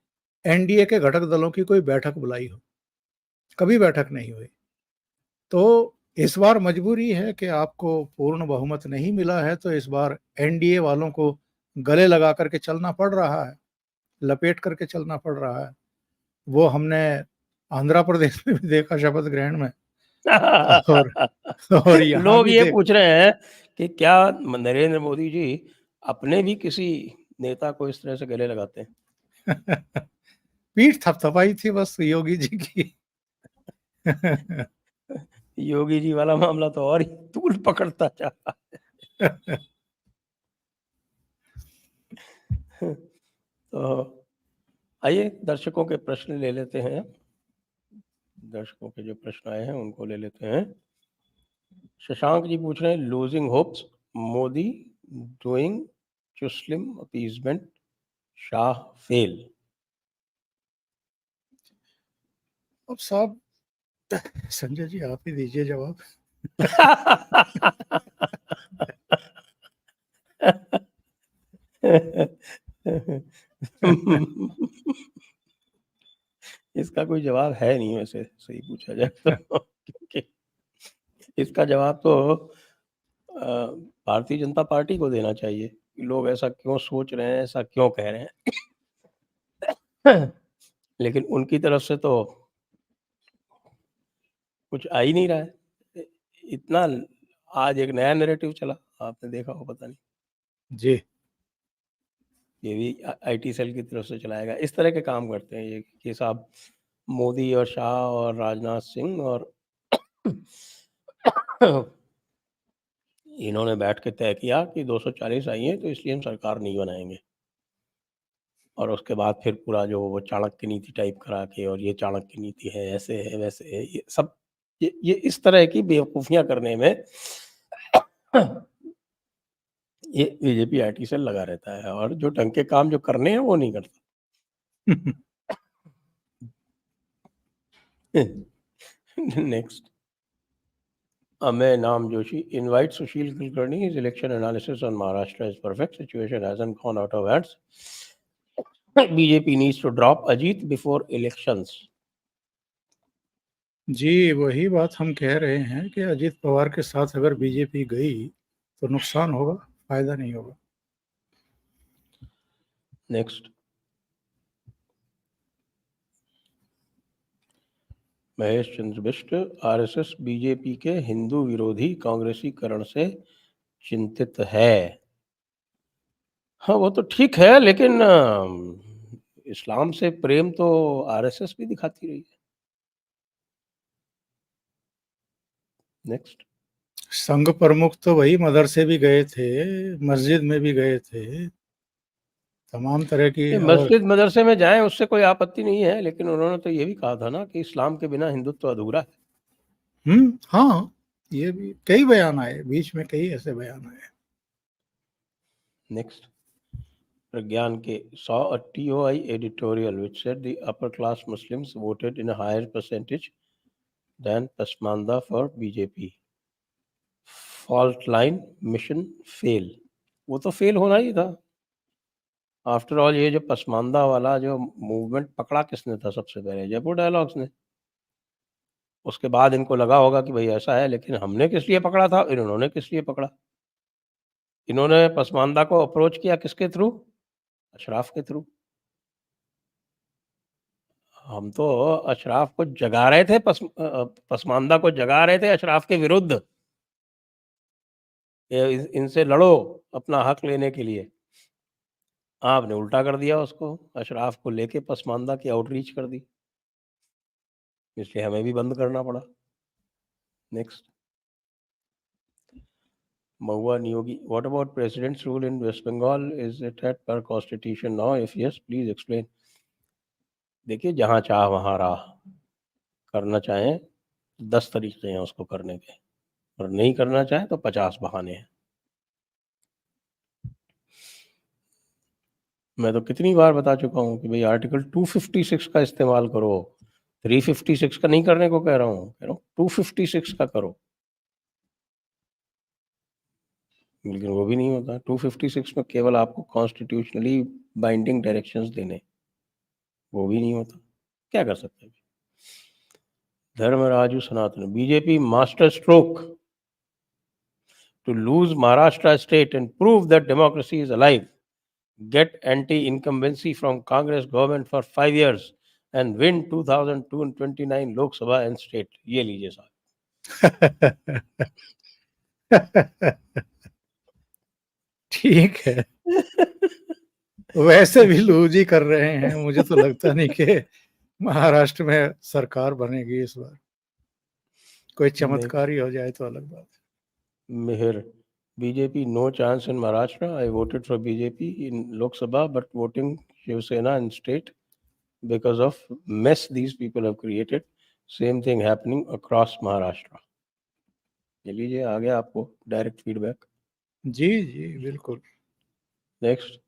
एनडीए के घटक दलों की कोई बैठक बुलाई हो। कभी बैठक नहीं हुई। तो इस बार मजबूरी है कि आपको पूर्ण बहुमत नहीं मिला है, तो इस बार एनडीए वालों को गले लगा करके चलना पड़ रहा है, लपेट करके चलना पड़ रहा है। वो हमने आंध्र प्रदेश में भी देखा शपथ ग्रहण में, और और यहाँ लोग भी ये देख पूछ रहे हैं कि क्या नरेंद्र मोदी जी अपने भी किसी नेता को इस तरह से गले लगाते हैं? पीठ थपथपाई थी बस योगी जी की। योगी जी वाला मामला तो और ही तूल पकड़ता जा रहा है। तो आइए दर्शकों के प्रश्न ले लेते हैं। दर्शकों के जो प्रश्न आए हैं उनको ले लेते हैं। शशांक जी पूछ रहे हैं, लूजिंग होप्स, मोदी डूइंग चुस्लिम अपीजमेंट, शाह फेल। अब साहब संजय जी आप ही दीजिए जवाब। इसका कोई जवाब है नहीं वैसे सही पूछा जाए तो क्योंकि इसका जवाब तो भारतीय जनता पार्टी को देना चाहिए कि लोग ऐसा क्यों सोच रहे हैं, ऐसा क्यों कह रहे हैं। लेकिन उनकी तरफ से तो कुछ आ ही नहीं रहा है। इतना आज एक नया नैरेटिव चला, आपने देखा हो पता नहीं, जी। ये भी आईटी सेल की तरफ से चलाया गया। इस तरह के काम करते हैं ये साहब, मोदी और शाह और राजनाथ सिंह और इन्होंने बैठ के तय किया कि 240 आई है तो इसलिए हम सरकार नहीं बनाएंगे, और उसके बाद फिर पूरा जो वो चाणक्य नीति टाइप करा के, और ये चाणक्य नीति है, ऐसे है वैसे है, ये सब ये इस तरह की बेवकूफियां करने में ये बीजेपी आईटी सेल लगा रहता है, और जो ढंग के काम जो करने हैं वो नहीं करता। नेक्स्ट, अमेय नाम Joshi invite Sushil Kulkarni. His election analysis on Maharashtra is perfect. Situation hasn't gone out of hands. BJP needs to drop Ajit before elections. जी, वही बात हम कह रहे हैं कि अजित पवार के साथ अगर बीजेपी गई तो नुकसान होगा, फायदा नहीं होगा। Next, Mahesh Chandra Bisht, RSS BJP के हिंदू विरोधी कांग्रेसीकरण से चिंतित है। हाँ वो तो ठीक है, लेकिन इस्लाम से प्रेम तो आरएसएस भी दिखाती रही है। नेक्स्ट, संघ प्रमुख तो वही मदरसे भी गए थे, मस्जिद में भी गए थे, तमाम तरह की। और मस्जिद मदरसे में जाएं उससे कोई आपत्ति नहीं है, लेकिन उन्होंने तो ये भी कहा था ना कि इस्लाम के बिना हिंदुत्व अधूरा है। हाँ, ये भी कई बयान आए बीच में, कई ऐसे बयान आए। नेक्स्ट, प्रज्ञान के saw a TOI editorial which said the upper class Muslims voted in a higher percentage than Pasmanda for BJP. Fault line, mission fail. वो तो फेल होना ही था। आफ्टर ऑल ये जो पसमानदा वाला जो मूवमेंट पकड़ा किसने था सबसे पहले? जयपुर डायलॉग्स ने। उसके बाद इनको लगा होगा कि भाई ऐसा है, लेकिन हमने किस लिए पकड़ा था, इन्होंने किस लिए पकड़ा? इन्होंने पसमानदा को अप्रोच किया किसके थ्रू? अशराफ के थ्रू। हम तो अशराफ को जगा रहे थे, पसमानदा को जगा रहे थे अशराफ के विरुद्ध, इनसे लड़ो अपना हक लेने के लिए। आपने उल्टा कर दिया उसको, अशराफ को लेके पसमानदा की आउटरीच कर दी, इसलिए हमें भी बंद करना पड़ा। Next, Mahua Niyogi, what about president's rule in West Bengal? Is it at per constitution now? If yes, please explain. देखिए, जहाँ चाह वहाँ राह। करना चाहें 10 तरीके हैं उसको करने के, और नहीं करना चाहे तो 50 बहाने हैं। मैं तो कितनी बार बता चुका हूँ कि भाई आर्टिकल 256 का इस्तेमाल करो, 356 का नहीं करने को कह रहा हूँ, 256 का करो। लेकिन वो भी नहीं होता। 256 में केवल आपको कॉन्स्टिट्यूशनली बाइंडिंग डायरेक्शंस देने, वो भी नहीं होता। क्या कर सकते हैं? धर्मराजू Sanatan, BJP masterstroke to lose Maharashtra state and prove that democracy is alive. Get anti-incumbency from Congress government for 5 years and win 2029 Lok Sabha and state. ये लीजिए साहब। ठीक है, वैसे भी लूज ही कर रहे हैं। मुझे तो लगता नहीं कि महाराष्ट्र में सरकार बनेगी इस बार। कोई चमत्कार ही हो जाए तो अलग बात है। Mihir, BJP no chance in Maharashtra. I voted for BJP in Lok Sabha, but voting Shiv Sena in state because of mess these people have created. Same thing happening across Maharashtra. ये लीजिए, आ गया आपको डायरेक्ट फीडबैक। जी जी बिल्कुल। Next,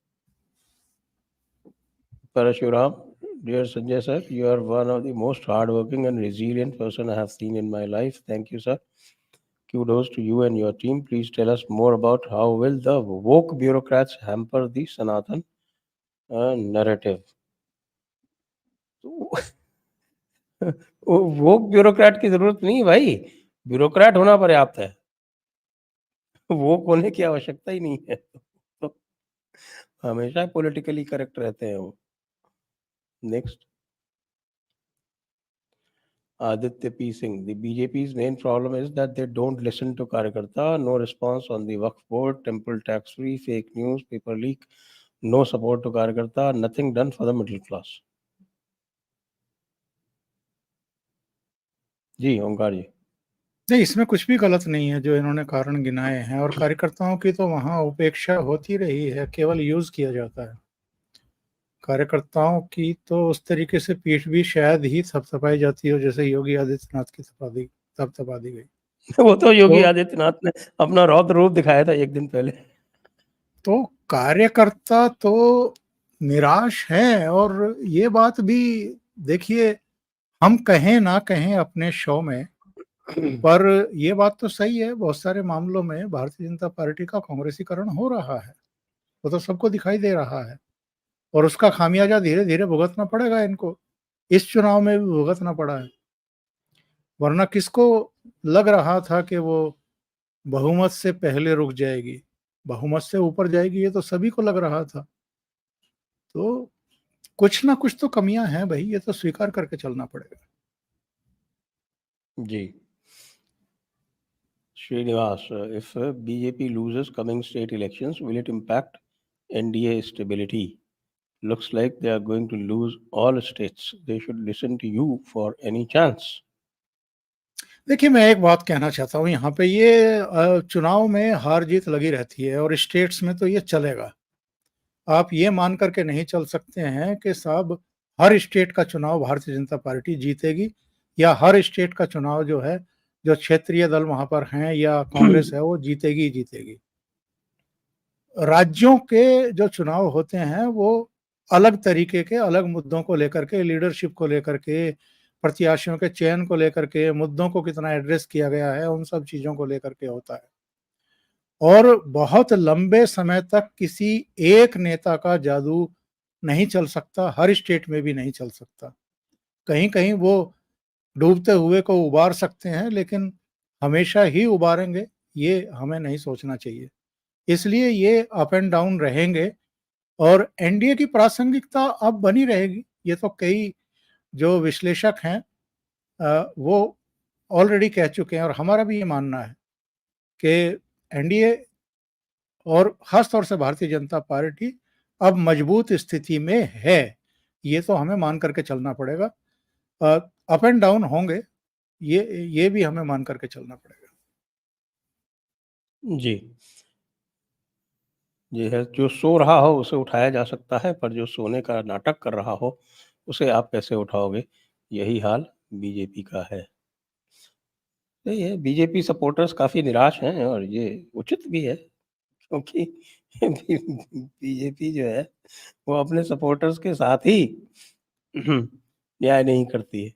Parashuram, dear Sanjay sir, you are one of the most hardworking and resilient person I have seen in my life. Thank you, sir. Kudos to you and your team. Please tell us more about how will the woke bureaucrats hamper the Sanatan narrative. वो bureaucrat की ज़रूरत नहीं है भाई, bureaucrat होना पर्याप्त है। वो होने की आवश्यकता ही नहीं है। तो हमेशा पॉलिटिकली करेक्ट रहते हैं वो। Next, Aditya P. Singh. The BJP's main problem is that they don't listen to Karyakarta. No response on the Waqf board, temple tax free, fake news, paper leak. No support to Karyakarta. Nothing done for the middle class. जी ओंकार जी। नहीं, इसमें कुछ भी गलत नहीं है जो इन्होंने कारण गिनाए हैं, और कार्यकर्ताओं की तो वहाँ उपेक्षा होती रही है, केवल यूज किया जाता है। कार्यकर्ताओं की तो उस तरीके से पीठ भी शायद ही थपथपाई जाती हो जैसे योगी आदित्यनाथ की थपथपा दी गई। वो तो योगी तो आदित्यनाथ ने अपना रौद्र रूप दिखाया था एक दिन पहले। तो कार्यकर्ता तो निराश हैं, और ये बात भी देखिए, हम कहें ना कहें अपने शो में, पर ये बात तो सही है, बहुत सारे मामलों में भारतीय जनता पार्टी का कांग्रेसीकरण हो रहा है, वो तो सबको दिखाई दे रहा है, और उसका खामियाजा धीरे धीरे भुगतना पड़ेगा इनको। इस चुनाव में भी भुगतना पड़ा है, वरना किसको लग रहा था कि वो बहुमत से पहले रुक जाएगी, बहुमत से ऊपर जाएगी, ये तो सभी को लग रहा था। तो कुछ ना कुछ तो कमियां हैं भाई, ये तो स्वीकार करके चलना पड़ेगा। जी Srinivas, if BJP loses coming state elections, will it impact NDA stability? Looks like they are going to lose all states. They should listen to you for any chance. देखिए, मैं एक बात कहना चाहता हूँ यहाँ पे, ये चुनाव में हार जीत लगी रहती है, और स्टेट्स में तो ये चलेगा। आप ये मान करके नहीं चल सकते हैं कि साहब हर स्टेट का चुनाव भारतीय जनता पार्टी जीतेगी, या हर स्टेट का चुनाव जो है, जो क्षेत्रीय दल वहां पर हैं या कांग्रेस है, वो जीतेगी ही जीतेगी। राज्यों के जो चुनाव होते हैं वो अलग तरीके के, अलग मुद्दों को लेकर के, लीडरशिप को लेकर के, प्रत्याशियों के चयन को लेकर के, मुद्दों को कितना एड्रेस किया गया है, उन सब चीजों को लेकर के होता है। और बहुत लंबे समय तक किसी एक नेता का जादू नहीं चल सकता, हर स्टेट में भी नहीं चल सकता। कहीं कहीं वो डूबते हुए को उबार सकते हैं, लेकिन हमेशा ही उबारेंगे ये हमें नहीं सोचना चाहिए। इसलिए ये अप एंड डाउन रहेंगे, और एनडीए की प्रासंगिकता अब बनी रहेगी। ये तो कई जो विश्लेषक हैं वो ऑलरेडी कह चुके हैं, और हमारा भी ये मानना है कि एनडीए और खास तौर से भारतीय जनता पार्टी अब मजबूत स्थिति में है। ये तो हमें मान करके चलना पड़ेगा। अप एंड डाउन होंगे, ये भी हमें मान करके चलना पड़ेगा। जी जी है, जो सो रहा हो उसे उठाया जा सकता है, पर जो सोने का नाटक कर रहा हो उसे आप कैसे उठाओगे? यही हाल बीजेपी का है। यही है, बीजेपी सपोर्टर्स काफ़ी निराश हैं और ये उचित भी है, क्योंकि बीजेपी जो है वो अपने सपोर्टर्स के साथ ही न्याय नहीं करती है,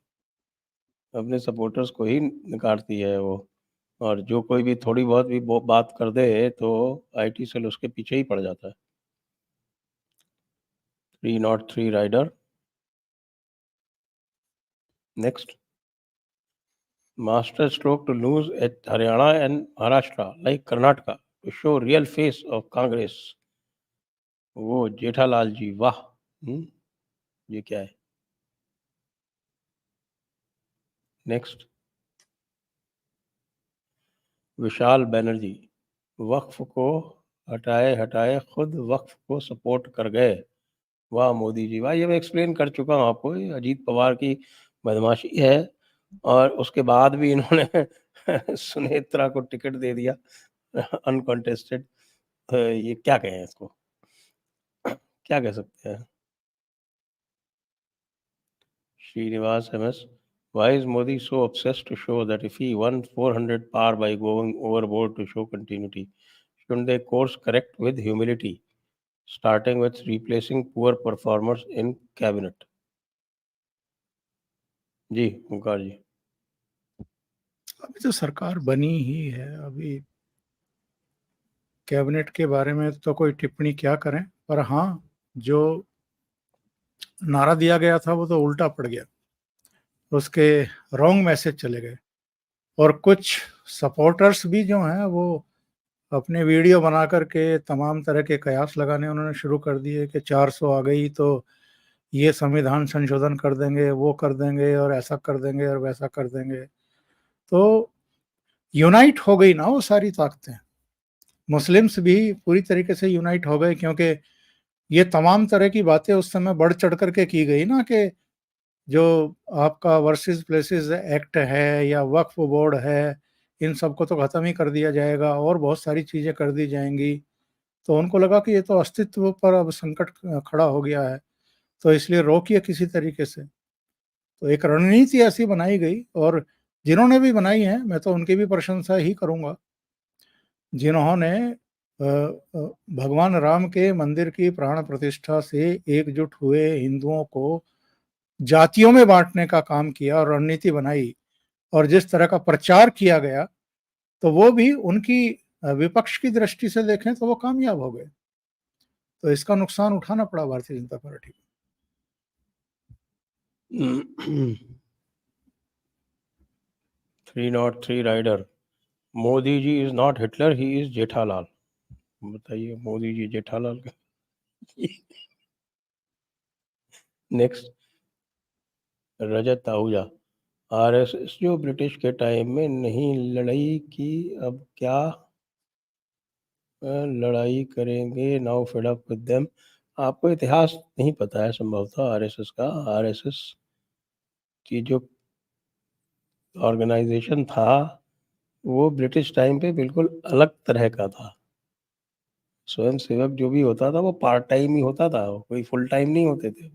अपने सपोर्टर्स को ही नकारती है वो। और जो कोई भी थोड़ी बहुत भी बात कर दे तो आईटी सेल उसके पीछे ही पड़ जाता है। 303 rider. Next, master stroke to lose at Haryana and Maharashtra like Karnataka to show real face of Congress. वो जेठालाल जी, वाह। ये क्या है? नेक्स्ट, विशाल बैनर्जी, वक्फ को हटाए हटाए खुद वक्फ को सपोर्ट कर गए। वाह मोदी जी वाह। ये मैं एक्सप्लेन कर चुका हूँ आपको, ये अजीत पवार की बदमाशी है, और उसके बाद भी इन्होंने सुनेत्रा को टिकट दे दिया अनकॉन्टेस्टेड। ये क्या कहें इसको, क्या कह सकते हैं? Srinivas MS, why is Modi so obsessed to show that if he won 400 par by going overboard to show continuity? Shouldn't they course correct with humility, starting with replacing poor performers in cabinet? जी ओंकार जी। अभी तो सरकार बनी ही है, अभी cabinet के बारे में तो कोई टिप्पणी क्या करें, पर हाँ, जो नारा दिया गया था वो तो उल्टा पड़ गया। उसके रॉन्ग मैसेज चले गए और कुछ सपोर्टर्स भी जो हैं वो अपने वीडियो बना करके तमाम तरह के कयास लगाने उन्होंने शुरू कर दिए कि 400 आ गई तो ये संविधान संशोधन कर देंगे, वो कर देंगे और ऐसा कर देंगे और वैसा कर देंगे। तो यूनाइट हो गई ना वो सारी ताकतें। मुस्लिम्स भी पूरी तरीके से यूनाइट हो गए, क्योंकि ये तमाम तरह की बातें उस समय बढ़ चढ़ करके की गई ना, कि जो आपका वर्सेस प्लेसेस एक्ट है या वक्फ बोर्ड है, इन सबको तो खत्म ही कर दिया जाएगा और बहुत सारी चीजें कर दी जाएंगी। तो उनको लगा कि ये तो अस्तित्व पर अब संकट खड़ा हो गया है, तो इसलिए रोकिए किसी तरीके से। तो एक रणनीति ऐसी बनाई गई, और जिन्होंने भी बनाई है मैं तो उनकी भी प्रशंसा ही करूंगा, जिन्होंने भगवान राम के मंदिर की प्राण प्रतिष्ठा से एकजुट हुए हिंदुओं को जातियों में बांटने का काम किया और रणनीति बनाई, और जिस तरह का प्रचार किया गया, तो वो भी उनकी विपक्ष की दृष्टि से देखें तो वो कामयाब हो गए। तो इसका नुकसान उठाना पड़ा भारतीय जनता पार्टी को। 303 rider, Modi ji is not Hitler, he is Jethalal. बताइए, मोदी जी जेठालाल का। नेक्स्ट, रजत आहूजा, आरएसएस जो ब्रिटिश के टाइम में नहीं लड़ाई की, अब क्या लड़ाई करेंगे, now fed up with them. आपको इतिहास नहीं पता है संभवतः आरएसएस का। आरएसएस की जो ऑर्गेनाइजेशन था वो ब्रिटिश टाइम पे बिल्कुल अलग तरह का था। स्वयं सेवक जो भी होता था वो पार्ट टाइम ही होता था, कोई फुल टाइम नहीं होते थे।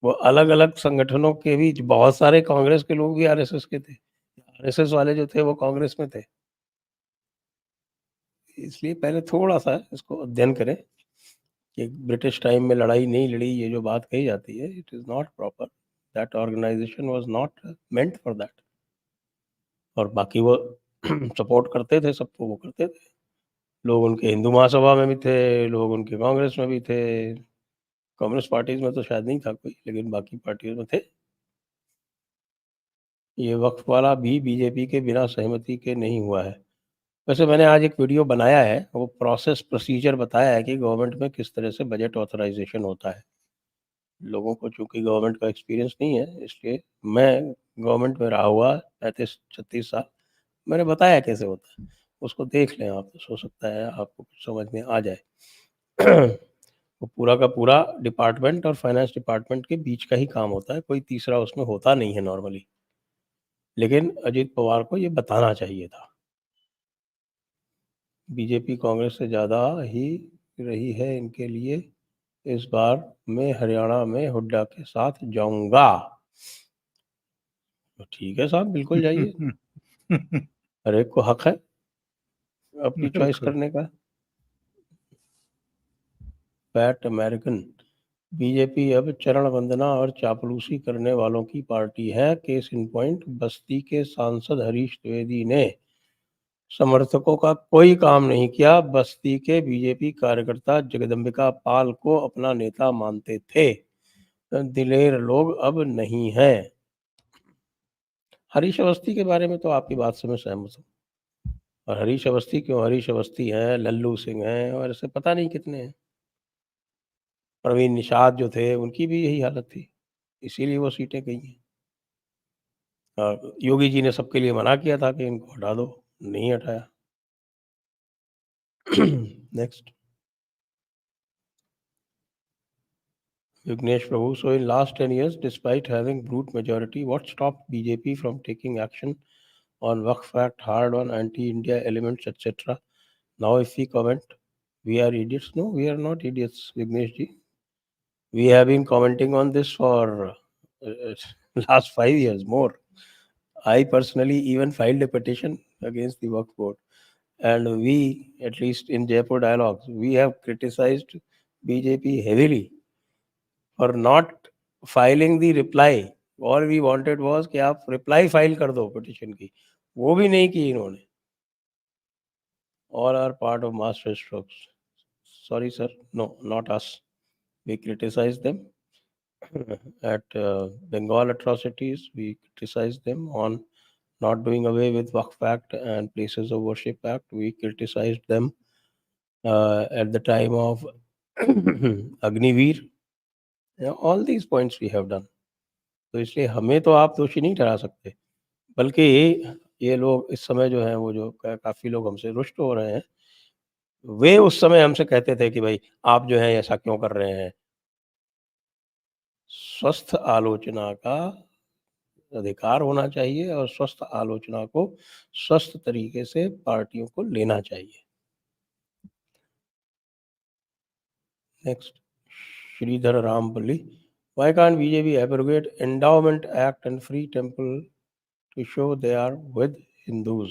वो अलग अलग संगठनों के भी, बहुत सारे कांग्रेस के लोग भी आरएसएस के थे, आरएसएस वाले जो थे वो कांग्रेस में थे। इसलिए पहले थोड़ा सा इसको अध्ययन करें कि ब्रिटिश टाइम में लड़ाई नहीं लड़ी, ये जो बात कही जाती है, it is not proper. That organisation was not meant for that. और बाकी वो सपोर्ट करते थे, सबको वो करते थे। लोग उनके हिंदू महासभा में भी थे, लोग उनके कांग्रेस में भी थे। कम्युनिस्ट पार्टीज में तो शायद नहीं था कोई, लेकिन बाकी पार्टियों में थे। ये वक्फ वाला भी बीजेपी के बिना सहमति के नहीं हुआ है। वैसे मैंने आज एक वीडियो बनाया है, वो प्रोसेस प्रोसीजर बताया है कि गवर्नमेंट में किस तरह से बजट ऑथराइजेशन होता है। लोगों को चूँकि गवर्नमेंट का एक्सपीरियंस नहीं है, इसलिए मैं गवर्नमेंट में रहा हुआ 35-36 साल, मैंने बताया कैसे होता है। उसको देख लें आप, तो हो सकता है आपको कुछ समझ में आ जाए। वो पूरा का पूरा डिपार्टमेंट और फाइनेंस डिपार्टमेंट के बीच का ही काम होता है, कोई तीसरा उसमें होता नहीं है नॉर्मली। लेकिन अजीत पवार को ये बताना चाहिए था। बीजेपी कांग्रेस से ज़्यादा ही रही है इनके लिए, इस बार मैं हरियाणा में हुड्डा के साथ जाऊंगा। तो ठीक है साहब, बिल्कुल जाइए, हर एक को हक है अपनी चॉइस बिल्कुल। करने का। पैट अमेरिकन, बीजेपी अब चरण वंदना और चापलूसी करने वालों की पार्टी है। केस इन पॉइंट, बस्ती के सांसद हरीश द्विवेदी ने समर्थकों का कोई काम नहीं किया। बस्ती के बीजेपी कार्यकर्ता जगदम्बिका पाल को अपना नेता मानते थे, दिलेर लोग अब नहीं हैं। हरीश अवस्थी के बारे में तो आपकी बात से मैं सहमत हूँ। और हरीश अवस्थी क्यों, हरीश अवस्थी हैं, लल्लू सिंह हैं, और ऐसे पता नहीं कितने हैं। प्रवीण निषाद जो थे उनकी भी यही हालत थी, इसीलिए वो सीटें गई हैं। और योगी जी ने सबके लिए मना किया था कि इनको हटा दो, नहीं हटाया। Next, Vignesh Prabhu. So in last 10 years, despite having brute majority, what stopped BJP from taking action on Waqf Act, hard on anti-India elements, etc.? Now if we comment, we are idiots. No, we are not idiots, Vignesh ji. We have been commenting on this for last 5 years more. I personally even filed a petition against the Waqf board. And we, at least in Jaipur Dialogues, we have criticized BJP heavily for not filing the reply. All we wanted was कि आप reply file कर दो petition की, वो भी नहीं की इन्होंने। All are part of master strokes. Sorry sir, no, not us. We criticize them. at Bengal atrocities. We criticized them on not doing away with Waqf Act and Places of Worship Act. We criticized them at the time of Agniveer. All these points we have done. तो इसलिए हमें तो आप दोषी नहीं ठहरा सकते, बल्कि ये लोग इस समय जो हैं वो जो काफ़ी लोग हमसे रुष्ट हो रहे हैं, वे उस समय हमसे कहते थे कि भाई आप जो हैं ऐसा क्यों कर रहे हैं? स्वस्थ आलोचना का अधिकार होना चाहिए और स्वस्थ आलोचना को स्वस्थ तरीके से पार्टियों को लेना चाहिए। Next, Sridhar Rampalli, why can't BJP abrogate endowment act and free temple to show they are with Hindus?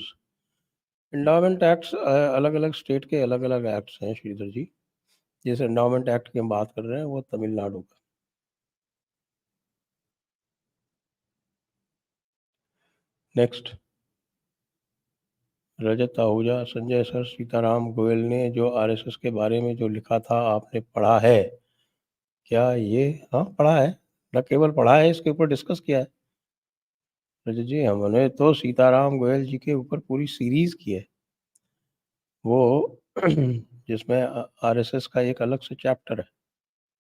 Endowment acts अलग-अलग स्टेट के अलग-अलग एक्ट्स हैं श्रीधर जी। जिस एंडाउमेंट एक्ट की हम बात कर रहे हैं वो तमिलनाडु का। नेक्स्ट, रजत आहूजा, संजय सर, सीताराम गोयल ने जो आरएसएस के बारे में जो लिखा था आपने पढ़ा है? क्या ये हाँ, पढ़ा है। न केवल पढ़ा है, इसके ऊपर डिस्कस किया है। रजत जी, हमने तो सीताराम गोयल जी के ऊपर पूरी सीरीज़ की है। वो जिसमें आरएसएस का एक अलग से चैप्टर है,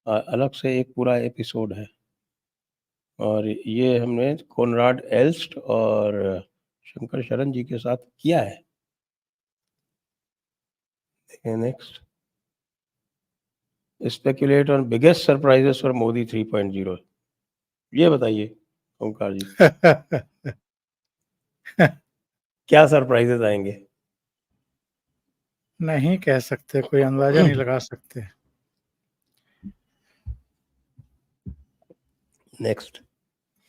अलग से एक पूरा एपिसोड है। और ये हमने कोनराड एल्स्ट और शंकर शरण जी के साथ किया है। Next, speculate on biggest surprises for Modi 3.0। ये बताइए ओंकार जी, क्या सरप्राइजेस आएंगे? नहीं कह सकते, कोई अंदाजा नहीं लगा सकते। नेक्स्ट,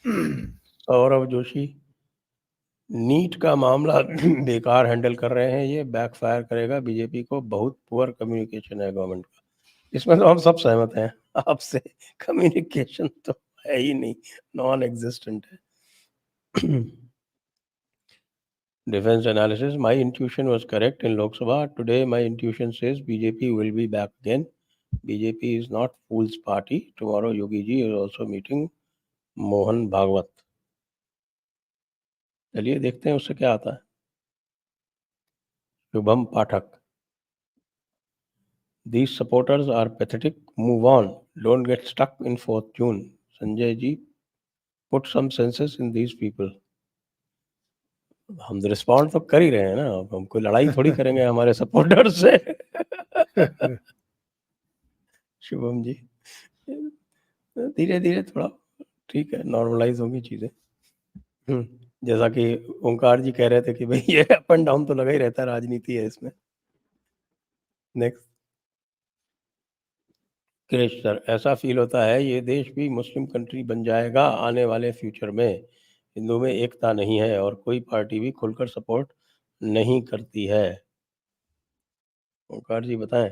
सौरभ जोशी, नीट का मामला बेकार हैंडल कर रहे हैं, ये बैकफायर करेगा बीजेपी को, बहुत पुअर कम्युनिकेशन है गवर्नमेंट का। इसमें तो हम सब सहमत हैं आपसे, कम्युनिकेशन तो है ही नहीं, नॉन एग्जिस्टेंट है। Defense analysis, my intuition was correct in Lok Sabha. Today my intuition says BJP will be back again. BJP is not fool's party. Tomorrow Yogi ji is also meeting Mohan Bhagwat. चलिए देखते हैं उससे क्या आता है। शुभम पाठक, these supporters are pathetic. Move on. Don't get stuck in fortune. Sanjay ji, put some senses in these people. हम respond तो कर ही रहे हैं ना, हम कोई लड़ाई थोड़ी करेंगे हमारे सपोर्टर से। शुभम जी, धीरे धीरे थोड़ा ठीक है, नॉर्मलाइज होंगी चीजें। जैसा कि ओंकार जी कह रहे थे कि भाई ये अप एंड डाउन तो लगा ही रहता है, राजनीति है इसमें। नेक्स्ट, क्रिश सर, ऐसा फील होता है ये देश भी मुस्लिम कंट्री बन जाएगा आने वाले फ्यूचर में। हिंदू में एकता नहीं है और कोई पार्टी भी खुलकर सपोर्ट नहीं करती है। ओंकार जी बताएं।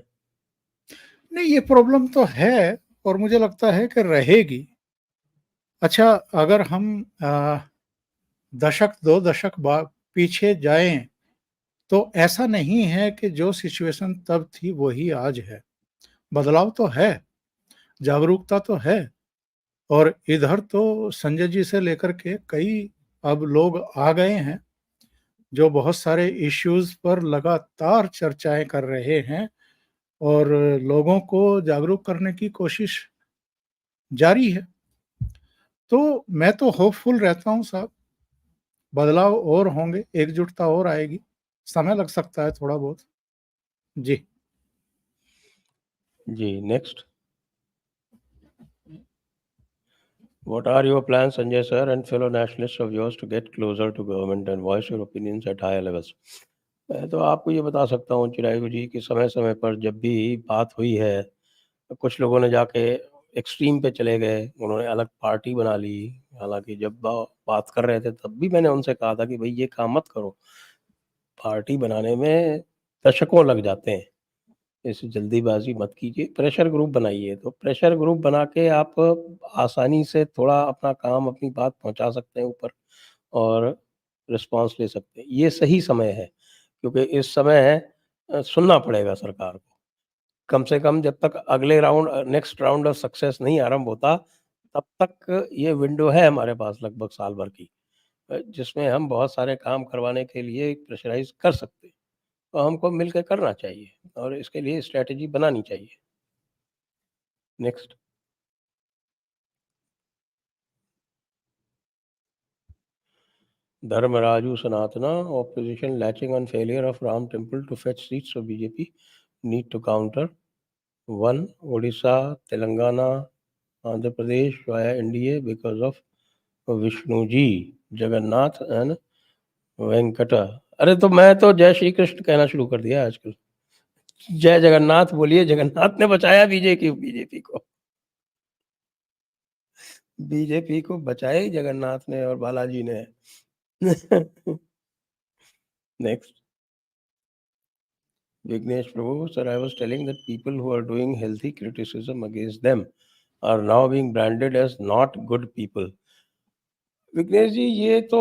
नहीं, ये प्रॉब्लम तो है और मुझे लगता है कि रहेगी। अच्छा, अगर हम दशक 2 दशक पीछे जाएं, तो ऐसा नहीं है कि जो सिचुएशन तब थी वही आज है। बदलाव तो है, जागरूकता तो है, और इधर तो संजय जी से लेकर के कई अब लोग आ गए हैं जो बहुत सारे इश्यूज पर लगातार चर्चाएं कर रहे हैं और लोगों को जागरूक करने की कोशिश जारी है। तो मैं तो होपफुल रहता हूं साहब, बदलाव और होंगे, एकजुटता और आएगी, समय लग सकता है थोड़ा बहुत। जी जी, next, what are your plans, Sanjay sir and fellow nationalists of yours, to get closer to government and voice your opinions at higher levels? मैं तो आपको ये बता सकता हूँ चिरायु जी कि समय समय पर जब भी बात हुई है, कुछ लोगों ने जाके एक्सट्रीम पे चले गए, उन्होंने अलग पार्टी बना ली। हालांकि जब बात कर रहे थे तब भी मैंने उनसे कहा था कि भाई ये काम मत करो, पार्टी बनाने में दशकों लग जाते हैं, ऐसे जल्दीबाजी मत कीजिए, प्रेशर ग्रुप बनाइए। तो प्रेशर ग्रुप बना के आप आसानी से थोड़ा अपना काम, अपनी बात पहुंचा सकते हैं ऊपर और रिस्पांस ले सकते हैं। ये सही समय है, क्योंकि इस समय सुनना पड़ेगा सरकार को। कम से कम जब तक अगले round, next round of success नहीं आरंभ होता, तब तक ये विंडो है हमारे पास लगभग साल भर की, जिसमें हम बहुत सारे काम करवाने के लिए प्रेशराइज़ कर सकते हैं। तो हमको मिल के करना चाहिए और इसके लिए स्ट्रैटेजी बनानी चाहिए। Next. धर्मराजू सनातना, opposition latching on failure of Ram temple to fetch seats of BJP need to counter. 1. Odisha, Telangana, Andhra Pradesh via NDA because of Vishnuji, Jagannath and Venkata. अरे तो मैं तो जय श्री कृष्ण कहना शुरू कर दिया आजकल। जय जगन्नाथ बोलिए, जगन्नाथ ने बचाया बीजेपी को। बीजेपी को बचाया ही जगन्नाथ ने और बालाजी ने। Next. Vignesh Prabhu, sir, I was telling that people who are doing healthy criticism against them are now being branded as not good people. Vighnesh ji, ये तो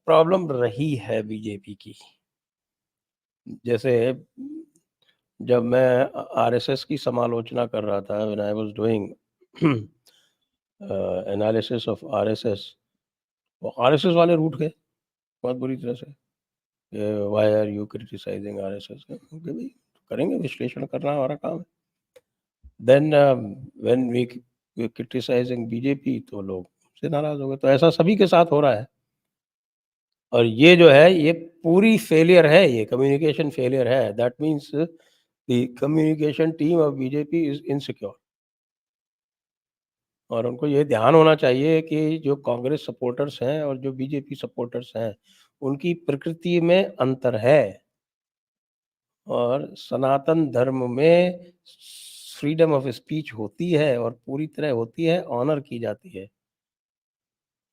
प्रॉब्लम रही है बीजेपी की। जैसे जब मैं आरएसएस की समालोचना कर रहा था, when I was doing analysis of RSS, वो आरएसएस वाले रूठ गए बहुत बुरी तरह से। Why are you criticising RSS? क्योंकि भाई करेंगे, विश्लेषण करना हमारा काम है। Then when we criticising BJP तो लोग से नाराज हो गए। तो ऐसा सभी के साथ हो रहा है और ये जो है ये पूरी फेलियर है, ये कम्युनिकेशन फेलियर है। That means the communication team of BJP is insecure और उनको ये ध्यान होना चाहिए कि जो कांग्रेस सपोर्टर्स हैं और जो बीजेपी सपोर्टर्स हैं उनकी प्रकृति में अंतर है और सनातन धर्म में फ्रीडम ऑफ स्पीच होती है और पूरी तरह होती है, ऑनर की जाती है।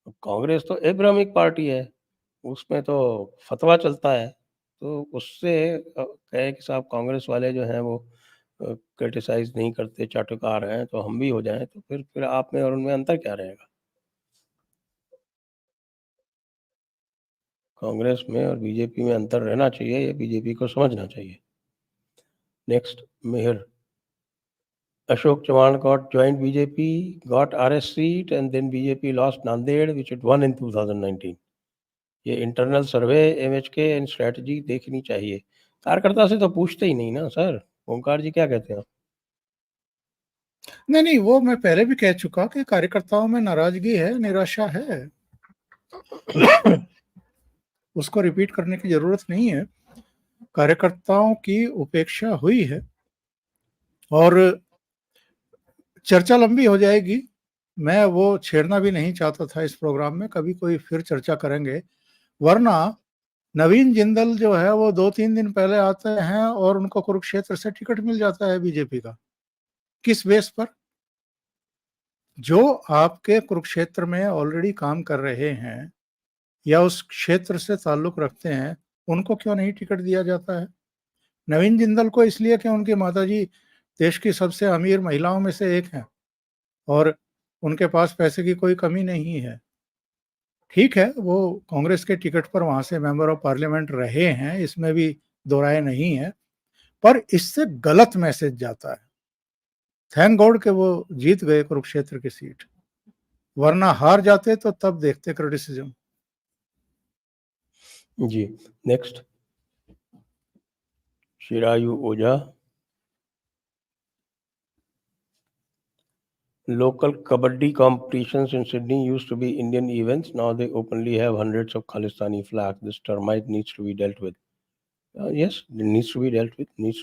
कांग्रेस तो एब्राहमिक पार्टी है, उसमें तो फतवा चलता है। तो उससे कहे कि साहब कांग्रेस वाले जो हैं वो क्रिटिसाइज नहीं करते, चाटुकार हैं, तो हम भी हो जाएं, तो फिर आप में और उनमें अंतर क्या रहेगा? कांग्रेस में और बीजेपी में अंतर रहना चाहिए, ये बीजेपी को समझना चाहिए। Next, Mehar Ashok Chavan got joined BJP, got RS seat, and then BJP lost Nanded, which it won in 2019. ये इंटरनल सर्वे एमएचके एंड स्ट्रेटजी देखनी चाहिए। कार्यकर्ता से तो पूछते ही नहीं ना सर। ओंकार जी क्या कहते हैं? नहीं, वो मैं पहले भी कह चुका कि कार्यकर्ताओं में नाराजगी है, निराशा है। उसको रिपीट करने की जरूरत नहीं है। कार्यकर्ताओं की उपेक्षा हुई है और चर्चा लंबी हो जाएगी। मैं वो छेड़ना भी नहीं चाहता था इस प्रोग्राम में, कभी कोई फिर चर्चा करेंगे। वरना नवीन जिंदल जो है वो 2-3 दिन पहले आते हैं और उनको कुरुक्षेत्र से टिकट मिल जाता है बीजेपी का। किस बेस पर? जो आपके कुरुक्षेत्र में ऑलरेडी काम कर रहे हैं या उस क्षेत्र से ताल्लुक रखते हैं, उनको क्यों नहीं टिकट दिया जाता है? नवीन जिंदल को इसलिए कि उनकी माताजी देश की सबसे अमीर महिलाओं में से एक हैं और उनके पास पैसे की कोई कमी नहीं है। ठीक है, वो कांग्रेस के टिकट पर वहां से मेंबर ऑफ पार्लियामेंट रहे हैं, इसमें भी दो राय नहीं है, पर इससे गलत मैसेज जाता है। थैंक गॉड कि वो जीत गए कुरुक्षेत्र की सीट, वरना हार जाते तो तब देखते criticism. Ji. Next, शिरायु Ojha, local kabaddi competitions in Sydney used to be Indian events. Now they openly have hundreds of Khalistani flags. This termite needs to be dealt with. Yes, it needs to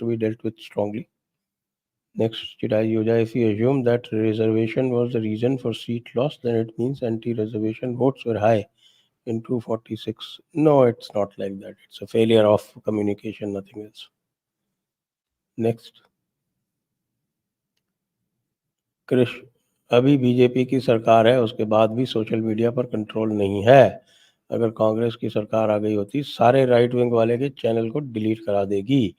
be dealt with strongly. Next, Chirayu Oja, if you assume that reservation was the reason for seat loss, then it means anti-reservation votes were high in 246. No, it's not like that. It's a failure of communication, nothing else. Next, कृष, अभी BJP की सरकार है, उसके बाद भी social media पर control नहीं है। अगर कांग्रेस की सरकार आ गई होती, सारे राइट विंग वाले के चैनल को डिलीट करा देगी,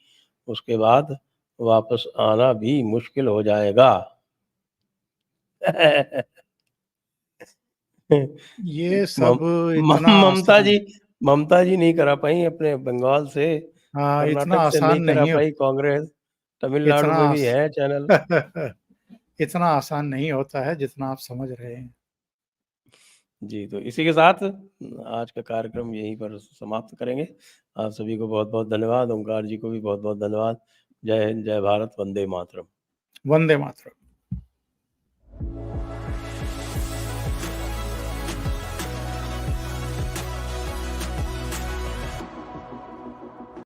उसके बाद वापस आना भी मुश्किल हो जाएगा। ये सब इतना ममता जी नहीं करा पाई अपने बंगाल से, हाँ, इतना कर्नाटक से आसान नहीं करा नहीं पाई कांग्रेस, तमिलनाडु इतना में भी है चैनल। इतना आसान नहीं होता है जितना आप समझ रहे हैं। जी, तो इसी के साथ आज का कार्यक्रम यहीं पर समाप्त करेंगे। आप सभी को बहुत-बहुत धन्यवाद, ओंकार जी को भी बहुत-बहुत धन्यवाद। जय हिंद, जय भारत, वंदे मातरम। वंदे मातरम।